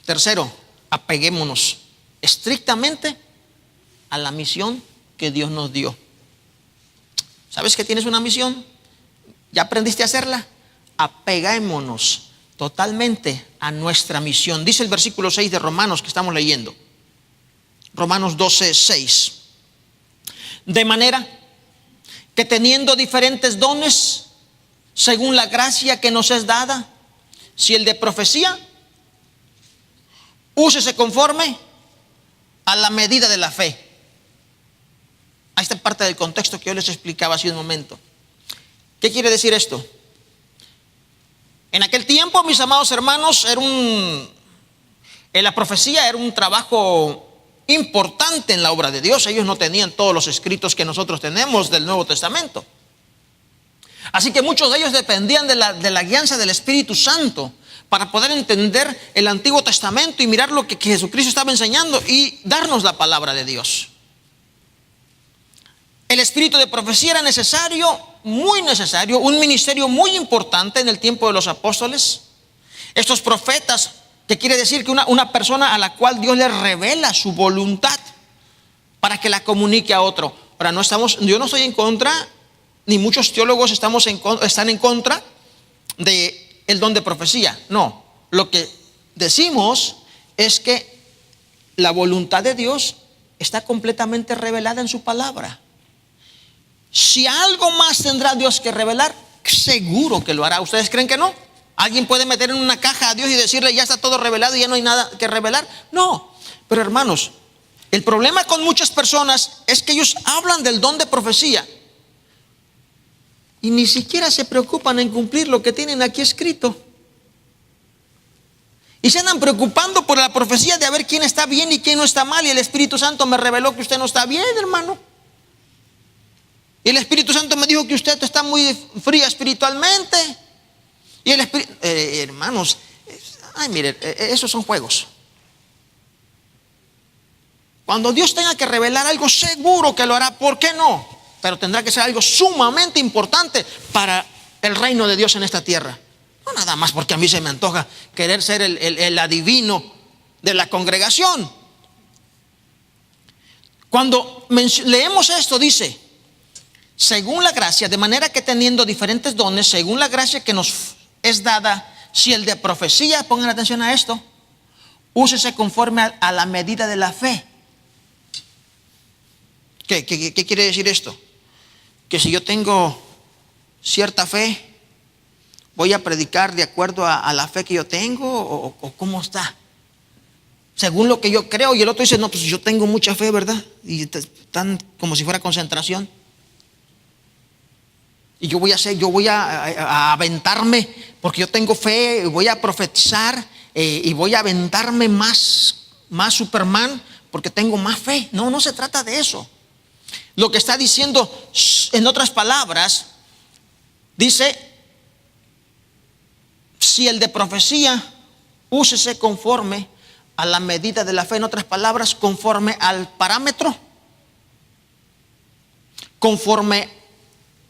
Tercero, apeguémonos estrictamente a la misión que Dios nos dio. ¿Sabes que tienes una misión? ¿Ya aprendiste a hacerla? Apeguémonos totalmente a nuestra misión. Dice el versículo 6 de Romanos que estamos leyendo. Romanos 12:6. De manera que teniendo diferentes dones, según la gracia que nos es dada, si el de profecía, úsese conforme a la medida de la fe. Ahí está parte del contexto que yo les explicaba hace un momento. ¿Qué quiere decir esto? En aquel tiempo, mis amados hermanos, la profecía era un trabajo importante en la obra de Dios. Ellos no tenían todos los escritos que nosotros tenemos del Nuevo Testamento. Así que muchos de ellos dependían de la guianza del Espíritu Santo para poder entender el Antiguo Testamento y mirar lo que Jesucristo estaba enseñando y darnos la palabra de Dios. El espíritu de profecía era necesario, muy necesario, un ministerio muy importante en el tiempo de los apóstoles. Estos profetas, que quiere decir que una persona a la cual Dios le revela su voluntad para que la comunique a otro. Ahora, yo no estoy en contra, ni muchos teólogos están en contra del don de profecía. No, lo que decimos es que la voluntad de Dios está completamente revelada en su palabra. Si algo más tendrá Dios que revelar, seguro que lo hará. ¿Ustedes creen que no? ¿Alguien puede meter en una caja a Dios y decirle ya está todo revelado y ya no hay nada que revelar? No. Pero hermanos, el problema con muchas personas es que ellos hablan del don de profecía y ni siquiera se preocupan en cumplir lo que tienen aquí escrito. Y se andan preocupando por la profecía de a ver quién está bien y quién no está mal. Y el Espíritu Santo me reveló que usted no está bien, hermano. Y el Espíritu Santo me dijo que usted está muy frío espiritualmente. Y el Espíritu, hermanos, miren, esos son juegos. Cuando Dios tenga que revelar algo, seguro que lo hará. ¿Por qué no? Pero tendrá que ser algo sumamente importante para el reino de Dios en esta tierra. No nada más porque a mí se me antoja querer ser el adivino de la congregación. Cuando leemos esto, dice, según la gracia, de manera que teniendo diferentes dones, según la gracia que nos es dada, si el de profecía, pongan atención a esto, úsese conforme a la medida de la fe. ¿Qué quiere decir esto? Que si yo tengo cierta fe, ¿voy a predicar de acuerdo a la fe que yo tengo o cómo está? Según lo que yo creo. Y el otro dice, no, pues yo tengo mucha fe, ¿verdad? Y están como si fuera concentración. Y yo voy a aventarme, porque yo tengo fe, voy a profetizar y voy a aventarme más Superman, porque tengo más fe. No, no se trata de eso. Lo que está diciendo, en otras palabras, dice, si el de profecía, úsese conforme a la medida de la fe. En otras palabras, conforme al parámetro, conforme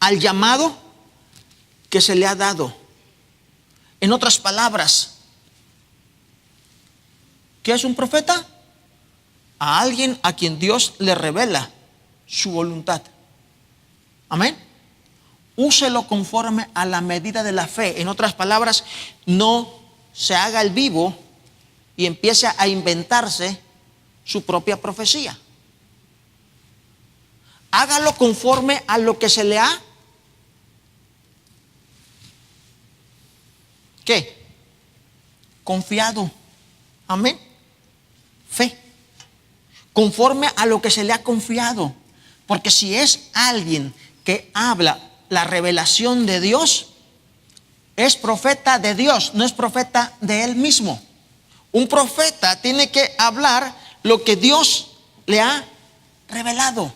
al llamado que se le ha dado. En otras palabras, ¿qué es un profeta? A alguien a quien Dios le revela su voluntad. Amén. Úselo conforme a la medida de la fe. En otras palabras, no se haga el vivo y empiece a inventarse su propia profecía. Hágalo conforme a lo que se le ha ¿qué? Confiado. Amén. Fe. Conforme a lo que se le ha confiado. Porque si es alguien que habla la revelación de Dios, es profeta de Dios, no es profeta de él mismo. Un profeta tiene que hablar lo que Dios le ha revelado.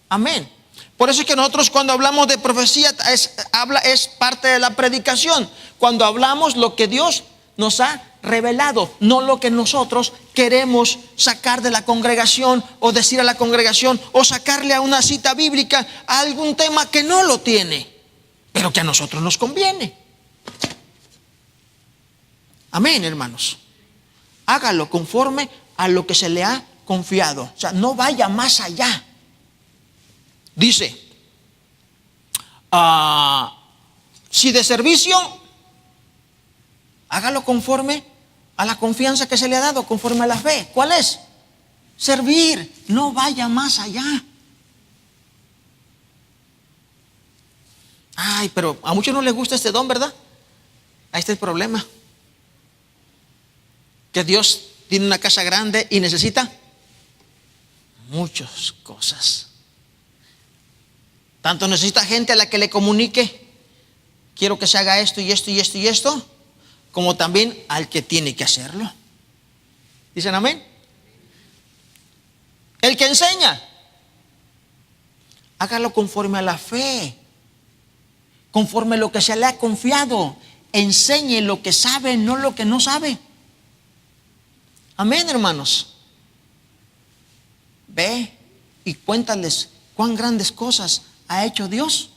Amén. Por eso es que nosotros cuando hablamos de profecía es parte de la predicación. Cuando hablamos lo que Dios nos ha revelado, no lo que nosotros queremos sacar de la congregación o decir a la congregación o sacarle a una cita bíblica a algún tema que no lo tiene, pero que a nosotros nos conviene. Amén, hermanos. Hágalo conforme a lo que se le ha confiado. O sea, no vaya más allá. Dice, si de servicio, hágalo conforme a la confianza que se le ha dado, conforme a la fe. ¿Cuál es? Servir. No vaya más allá. Ay, pero a muchos no les gusta este don, ¿verdad? Ahí está el problema. Que Dios tiene una casa grande y necesita muchas cosas. Tanto necesita gente a la que le comunique, quiero que se haga esto y esto y esto y esto, como también al que tiene que hacerlo. ¿Dicen amén? El que enseña, hágalo conforme a la fe, conforme a lo que se le ha confiado. Enseñe lo que sabe, no lo que no sabe. Amén, hermanos. Ve y cuéntales cuán grandes cosas ha hecho Dios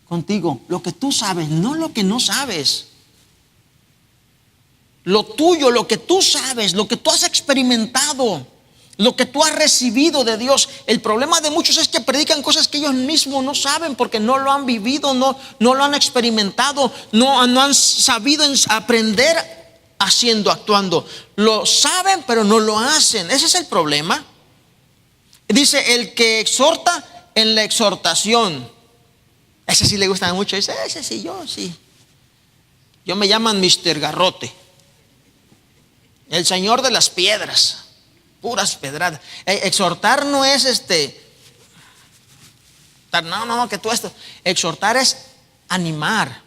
contigo. Lo que tú sabes, no lo que no sabes. Lo tuyo, lo que tú sabes, lo que tú has experimentado, lo que tú has recibido de Dios. El problema de muchos es que predican cosas que ellos mismos no saben porque no lo han vivido, no lo han experimentado, no han sabido aprender haciendo, actuando. Lo saben, pero no lo hacen. Ese es el problema. Dice, el que exhorta en la exhortación. Ese sí le gusta mucho. Dice, ese sí, yo sí. Yo me llaman Mr. Garrote. El señor de las piedras. Puras pedradas. Exhortar no es no, que tú esto. Exhortar es animar.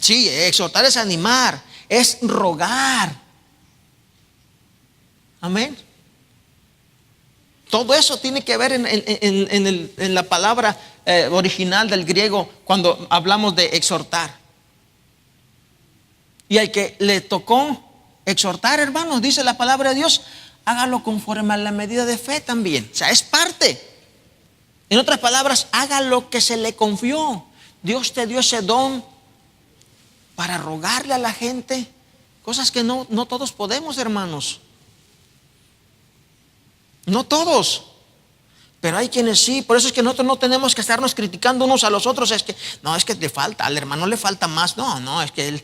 Sí, exhortar es animar, es rogar. Amén. Todo eso tiene que ver en la palabra original del griego cuando hablamos de exhortar. Y al que le tocó exhortar, hermanos, dice la palabra de Dios, hágalo conforme a la medida de fe también. O sea, es parte. En otras palabras, haga lo que se le confió. Dios te dio ese don para rogarle a la gente cosas que no todos podemos, hermanos. No todos, pero hay quienes sí. Por eso es que nosotros no tenemos que estarnos criticando unos a los otros. Es que le falta, al hermano le falta más. No, es que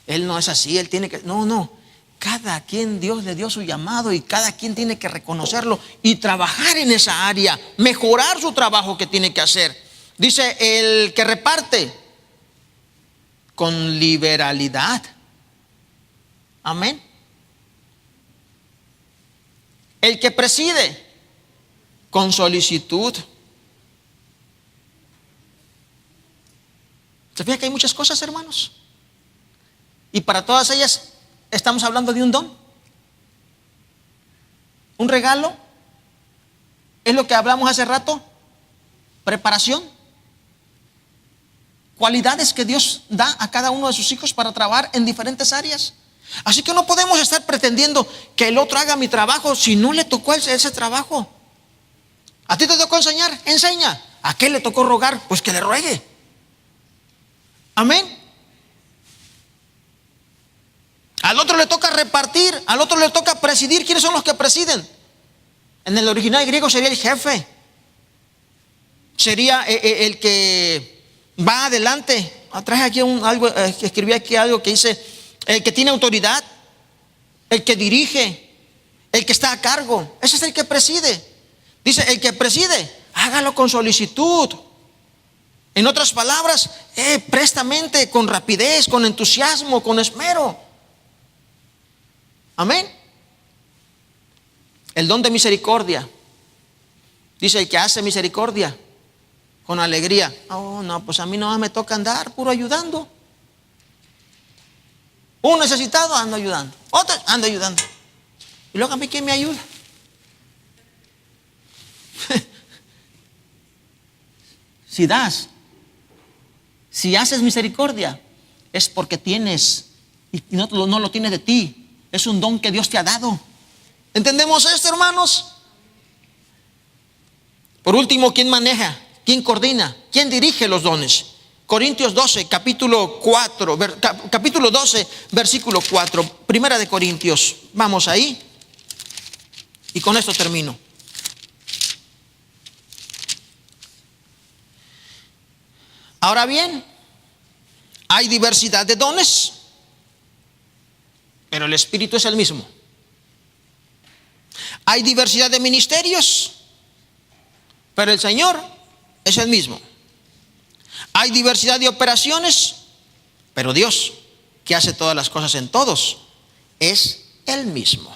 él no es así, él tiene que. No, cada quien Dios le dio su llamado y cada quien tiene que reconocerlo y trabajar en esa área, mejorar su trabajo que tiene que hacer. Dice, el que reparte con liberalidad. Amén. El que preside con solicitud. ¿Se fija que hay muchas cosas, hermanos? Y para todas ellas estamos hablando de un don. Un regalo. Es lo que hablamos hace rato. Preparación. Cualidades que Dios da a cada uno de sus hijos para trabajar en diferentes áreas. Así que no podemos estar pretendiendo que el otro haga mi trabajo si no le tocó ese trabajo. ¿A ti te tocó enseñar? Enseña. ¿A qué le tocó rogar? Pues que le ruegue. Amén. Al otro le toca repartir, al otro le toca presidir. ¿Quiénes son los que presiden? En el original griego sería el jefe. Sería el que va adelante. Traje aquí escribí aquí algo que dice: el que tiene autoridad, el que dirige, el que está a cargo. Ese es el que preside. Dice, el que preside, hágalo con solicitud. En otras palabras, prestamente, con rapidez, con entusiasmo, con esmero. Amén. El don de misericordia. Dice, el que hace misericordia con alegría. No, pues a mí no me toca andar puro ayudando. Un necesitado, ando ayudando. Otro, ando ayudando. Y luego a mí, ¿quién me ayuda? Si das, si haces misericordia, es porque tienes, y no lo tienes de ti. Es un don que Dios te ha dado. ¿Entendemos esto, hermanos? Por último, ¿quién maneja? ¿Quién coordina? ¿Quién dirige los dones? Corintios 12, capítulo 12, versículo 4. Primera de Corintios. Vamos ahí. Y con esto termino. Ahora bien, hay diversidad de dones, pero el Espíritu es el mismo. Hay diversidad de ministerios, pero el Señor es el mismo. Hay diversidad de operaciones, pero Dios, que hace todas las cosas en todos, es el mismo.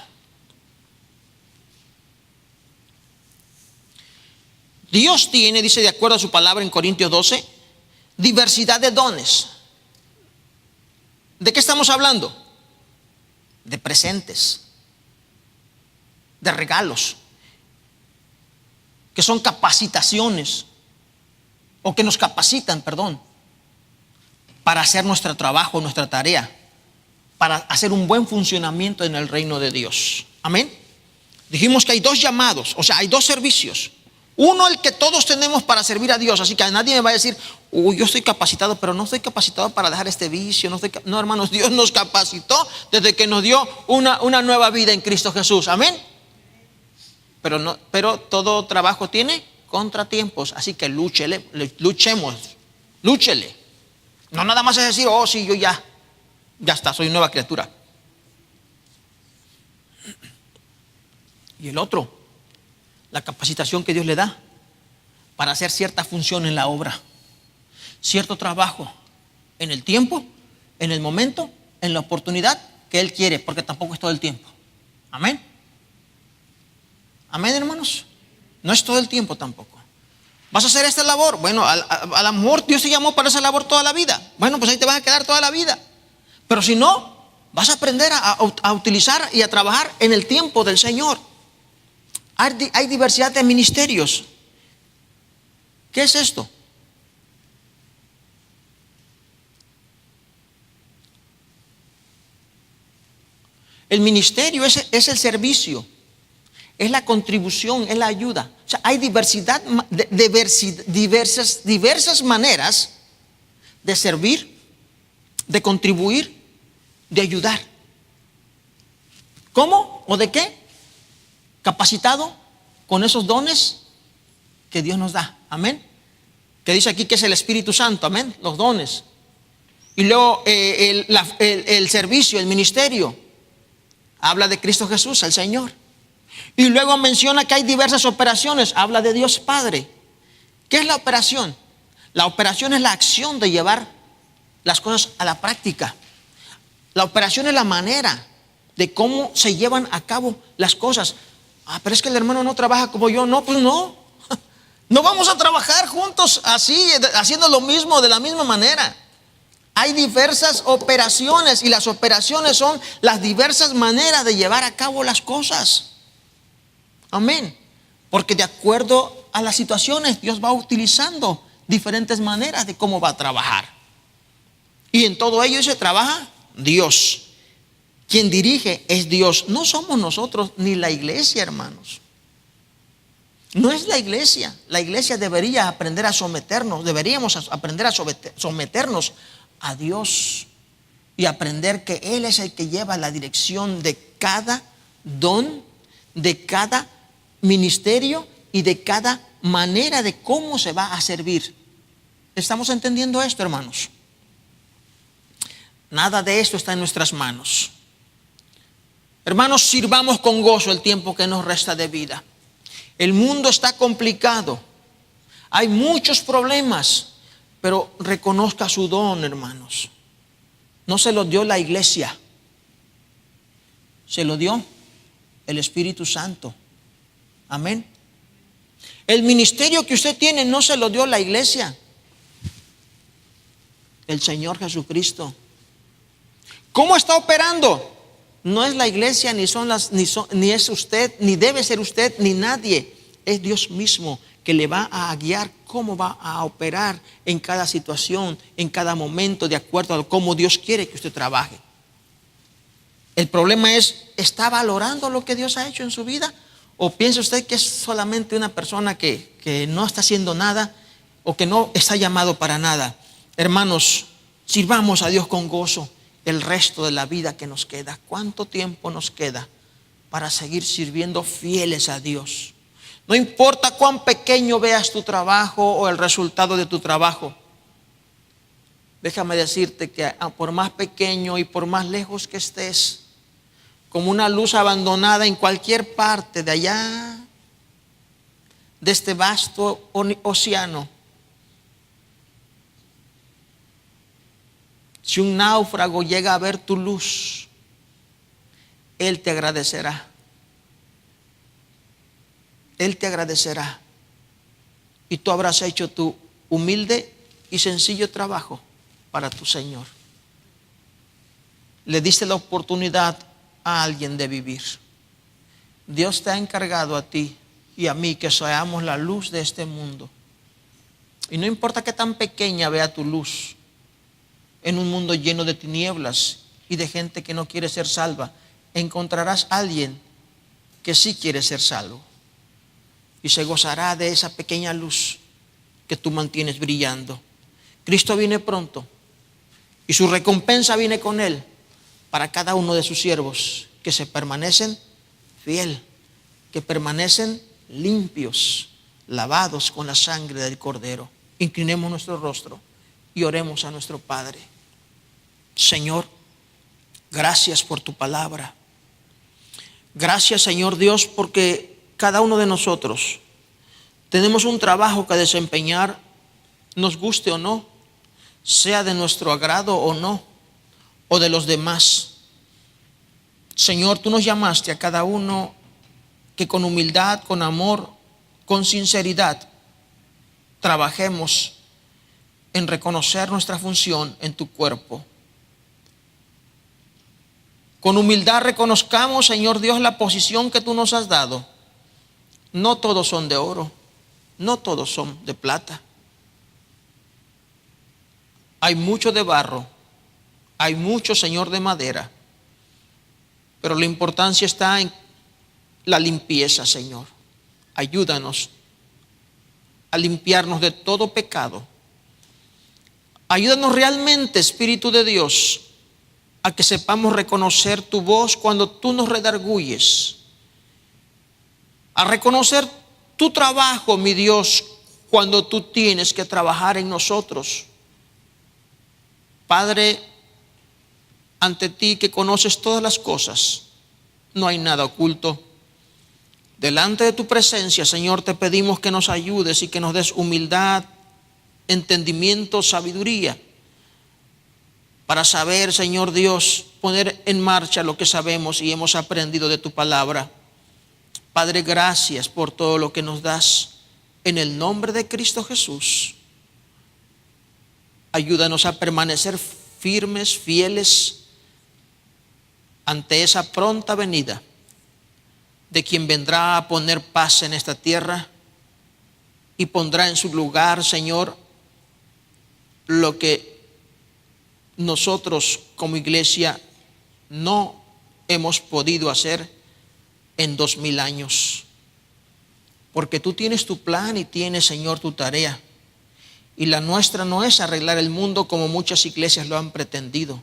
Dios tiene, dice de acuerdo a su palabra en Corintios 12, diversidad de dones. ¿De qué estamos hablando? De presentes, de regalos, que son capacitaciones, o que nos capacitan, para hacer nuestro trabajo, nuestra tarea, para hacer un buen funcionamiento en el reino de Dios. Amén. Dijimos que hay dos llamados, o sea, hay dos servicios. Uno, el que todos tenemos para servir a Dios. Así que nadie me va a decir, yo estoy capacitado, pero no estoy capacitado para dejar este vicio. No, hermanos, Dios nos capacitó desde que nos dio una nueva vida en Cristo Jesús. Amén. Pero todo trabajo tiene contratiempos, así que luchemos. No nada más es decir, sí, yo ya Ya está, soy nueva criatura. Y el otro, la capacitación que Dios le da para hacer cierta función en la obra, cierto trabajo, en el tiempo, en el momento, en la oportunidad que Él quiere, porque tampoco es todo el tiempo. Amén. Amén, hermanos. No es todo el tiempo tampoco. ¿Vas a hacer esta labor? Bueno, a lo mejor Dios te llamó para esa labor toda la vida. Bueno, pues ahí te vas a quedar toda la vida. Pero si no, vas a aprender a utilizar y a trabajar en el tiempo del Señor. Hay diversidad de ministerios. ¿Qué es esto? El ministerio es el servicio, es la contribución, es la ayuda. O sea, hay diversidad, diversas maneras de servir, de contribuir, de ayudar. ¿Cómo o de qué? Capacitado con esos dones que Dios nos da. Amén. Que dice aquí que es el Espíritu Santo. Amén. Los dones. Y luego el servicio, el ministerio. Habla de Cristo Jesús, el Señor. Y luego menciona que hay diversas operaciones. Habla de Dios Padre. ¿Qué es la operación? La operación es la acción de llevar las cosas a la práctica. La operación es la manera de cómo se llevan a cabo las cosas. Pero es que el hermano no trabaja como yo. No, pues no. No vamos a trabajar juntos así, haciendo lo mismo, de la misma manera. Hay diversas operaciones y las operaciones son las diversas maneras de llevar a cabo las cosas. Amén. Porque de acuerdo a las situaciones, Dios va utilizando diferentes maneras de cómo va a trabajar. Y en todo ello se trabaja Dios. Quien dirige es Dios. No somos nosotros ni la iglesia, hermanos. No es la iglesia. La iglesia debería aprender a someternos. Deberíamos aprender a someternos a Dios y aprender que Él es el que lleva la dirección de cada don, de cada ministerio y de cada manera de cómo se va a servir. ¿Estamos entendiendo esto, hermanos? Nada de esto está en nuestras manos. Hermanos, sirvamos con gozo el tiempo que nos resta de vida. El mundo está complicado. Hay muchos problemas. Pero reconozca su don, hermanos. No se lo dio la iglesia. Se lo dio el Espíritu Santo. Amén. El ministerio que usted tiene no se lo dio la iglesia. El Señor Jesucristo. ¿Cómo está operando? No es la iglesia, ni es usted, ni debe ser usted, ni nadie. Es Dios mismo que le va a guiar cómo va a operar en cada situación, en cada momento, de acuerdo a cómo Dios quiere que usted trabaje. El problema es, ¿está valorando lo que Dios ha hecho en su vida? ¿O piensa usted que es solamente una persona que no está haciendo nada o que no está llamado para nada? Hermanos, sirvamos a Dios con gozo el resto de la vida que nos queda. ¿Cuánto tiempo nos queda para seguir sirviendo fieles a Dios? No importa cuán pequeño veas tu trabajo o el resultado de tu trabajo. Déjame decirte que por más pequeño y por más lejos que estés, como una luz abandonada en cualquier parte de allá, de este vasto océano, si un náufrago llega a ver tu luz, él te agradecerá. Él te agradecerá. Y tú habrás hecho tu humilde y sencillo trabajo para tu Señor. Le diste la oportunidad a alguien de vivir. Dios te ha encargado a ti y a mí que seamos la luz de este mundo. Y no importa qué tan pequeña vea tu luz en un mundo lleno de tinieblas y de gente que no quiere ser salva, encontrarás a alguien que sí quiere ser salvo. Y se gozará de esa pequeña luz que tú mantienes brillando. Cristo viene pronto y su recompensa viene con Él para cada uno de sus siervos que se permanecen fiel, que permanecen limpios, lavados con la sangre del Cordero. Inclinemos nuestro rostro y oremos a nuestro Padre. Señor, Gracias por tu palabra. Gracias, Señor Dios, porque cada uno de nosotros tenemos un trabajo que desempeñar, nos guste o no, sea de nuestro agrado o no, o de los demás. Señor, tú nos llamaste a cada uno que con humildad, con amor, con sinceridad, trabajemos en reconocer nuestra función en tu cuerpo. Con humildad reconozcamos, Señor Dios, la posición que tú nos has dado. No todos son de oro, no todos son de plata. Hay mucho de barro, hay mucho, Señor, de madera. Pero la importancia está en la limpieza, Señor. Ayúdanos a limpiarnos de todo pecado. Ayúdanos realmente, Espíritu de Dios, a que sepamos reconocer tu voz cuando tú nos redarguyes. A reconocer tu trabajo, mi Dios, cuando tú tienes que trabajar en nosotros. Padre, ante ti que conoces todas las cosas, no hay nada oculto. Delante de tu presencia, Señor, te pedimos que nos ayudes y que nos des humildad, entendimiento, sabiduría, para saber, Señor Dios, poner en marcha lo que sabemos y hemos aprendido de tu palabra. Padre, gracias por todo lo que nos das. En el nombre de Cristo Jesús, ayúdanos a permanecer firmes, fieles ante esa pronta venida de quien vendrá a poner paz en esta tierra y pondrá en su lugar, Señor, lo que nosotros como iglesia no hemos podido hacer en 2000 años. Porque tú tienes tu plan y tienes, Señor, tu tarea. Y la nuestra no es arreglar el mundo como muchas iglesias lo han pretendido.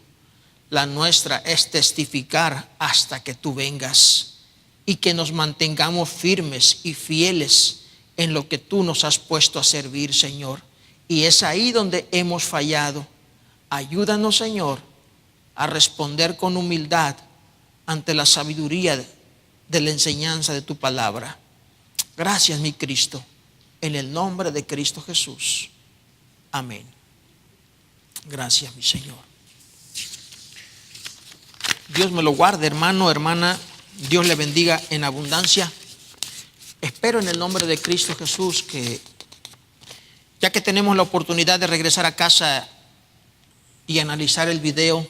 La nuestra es testificar hasta que tú vengas y que nos mantengamos firmes y fieles en lo que tú nos has puesto a servir, Señor. Y es ahí donde hemos fallado. Ayúdanos, Señor, a responder con humildad ante la sabiduría de la enseñanza de tu palabra. Gracias, mi Cristo, en el nombre de Cristo Jesús. Amén. Gracias, mi Señor. Dios me lo guarde, hermano, hermana. Dios le bendiga en abundancia. Espero en el nombre de Cristo Jesús que, ya que tenemos la oportunidad de regresar a casa y analizar el video,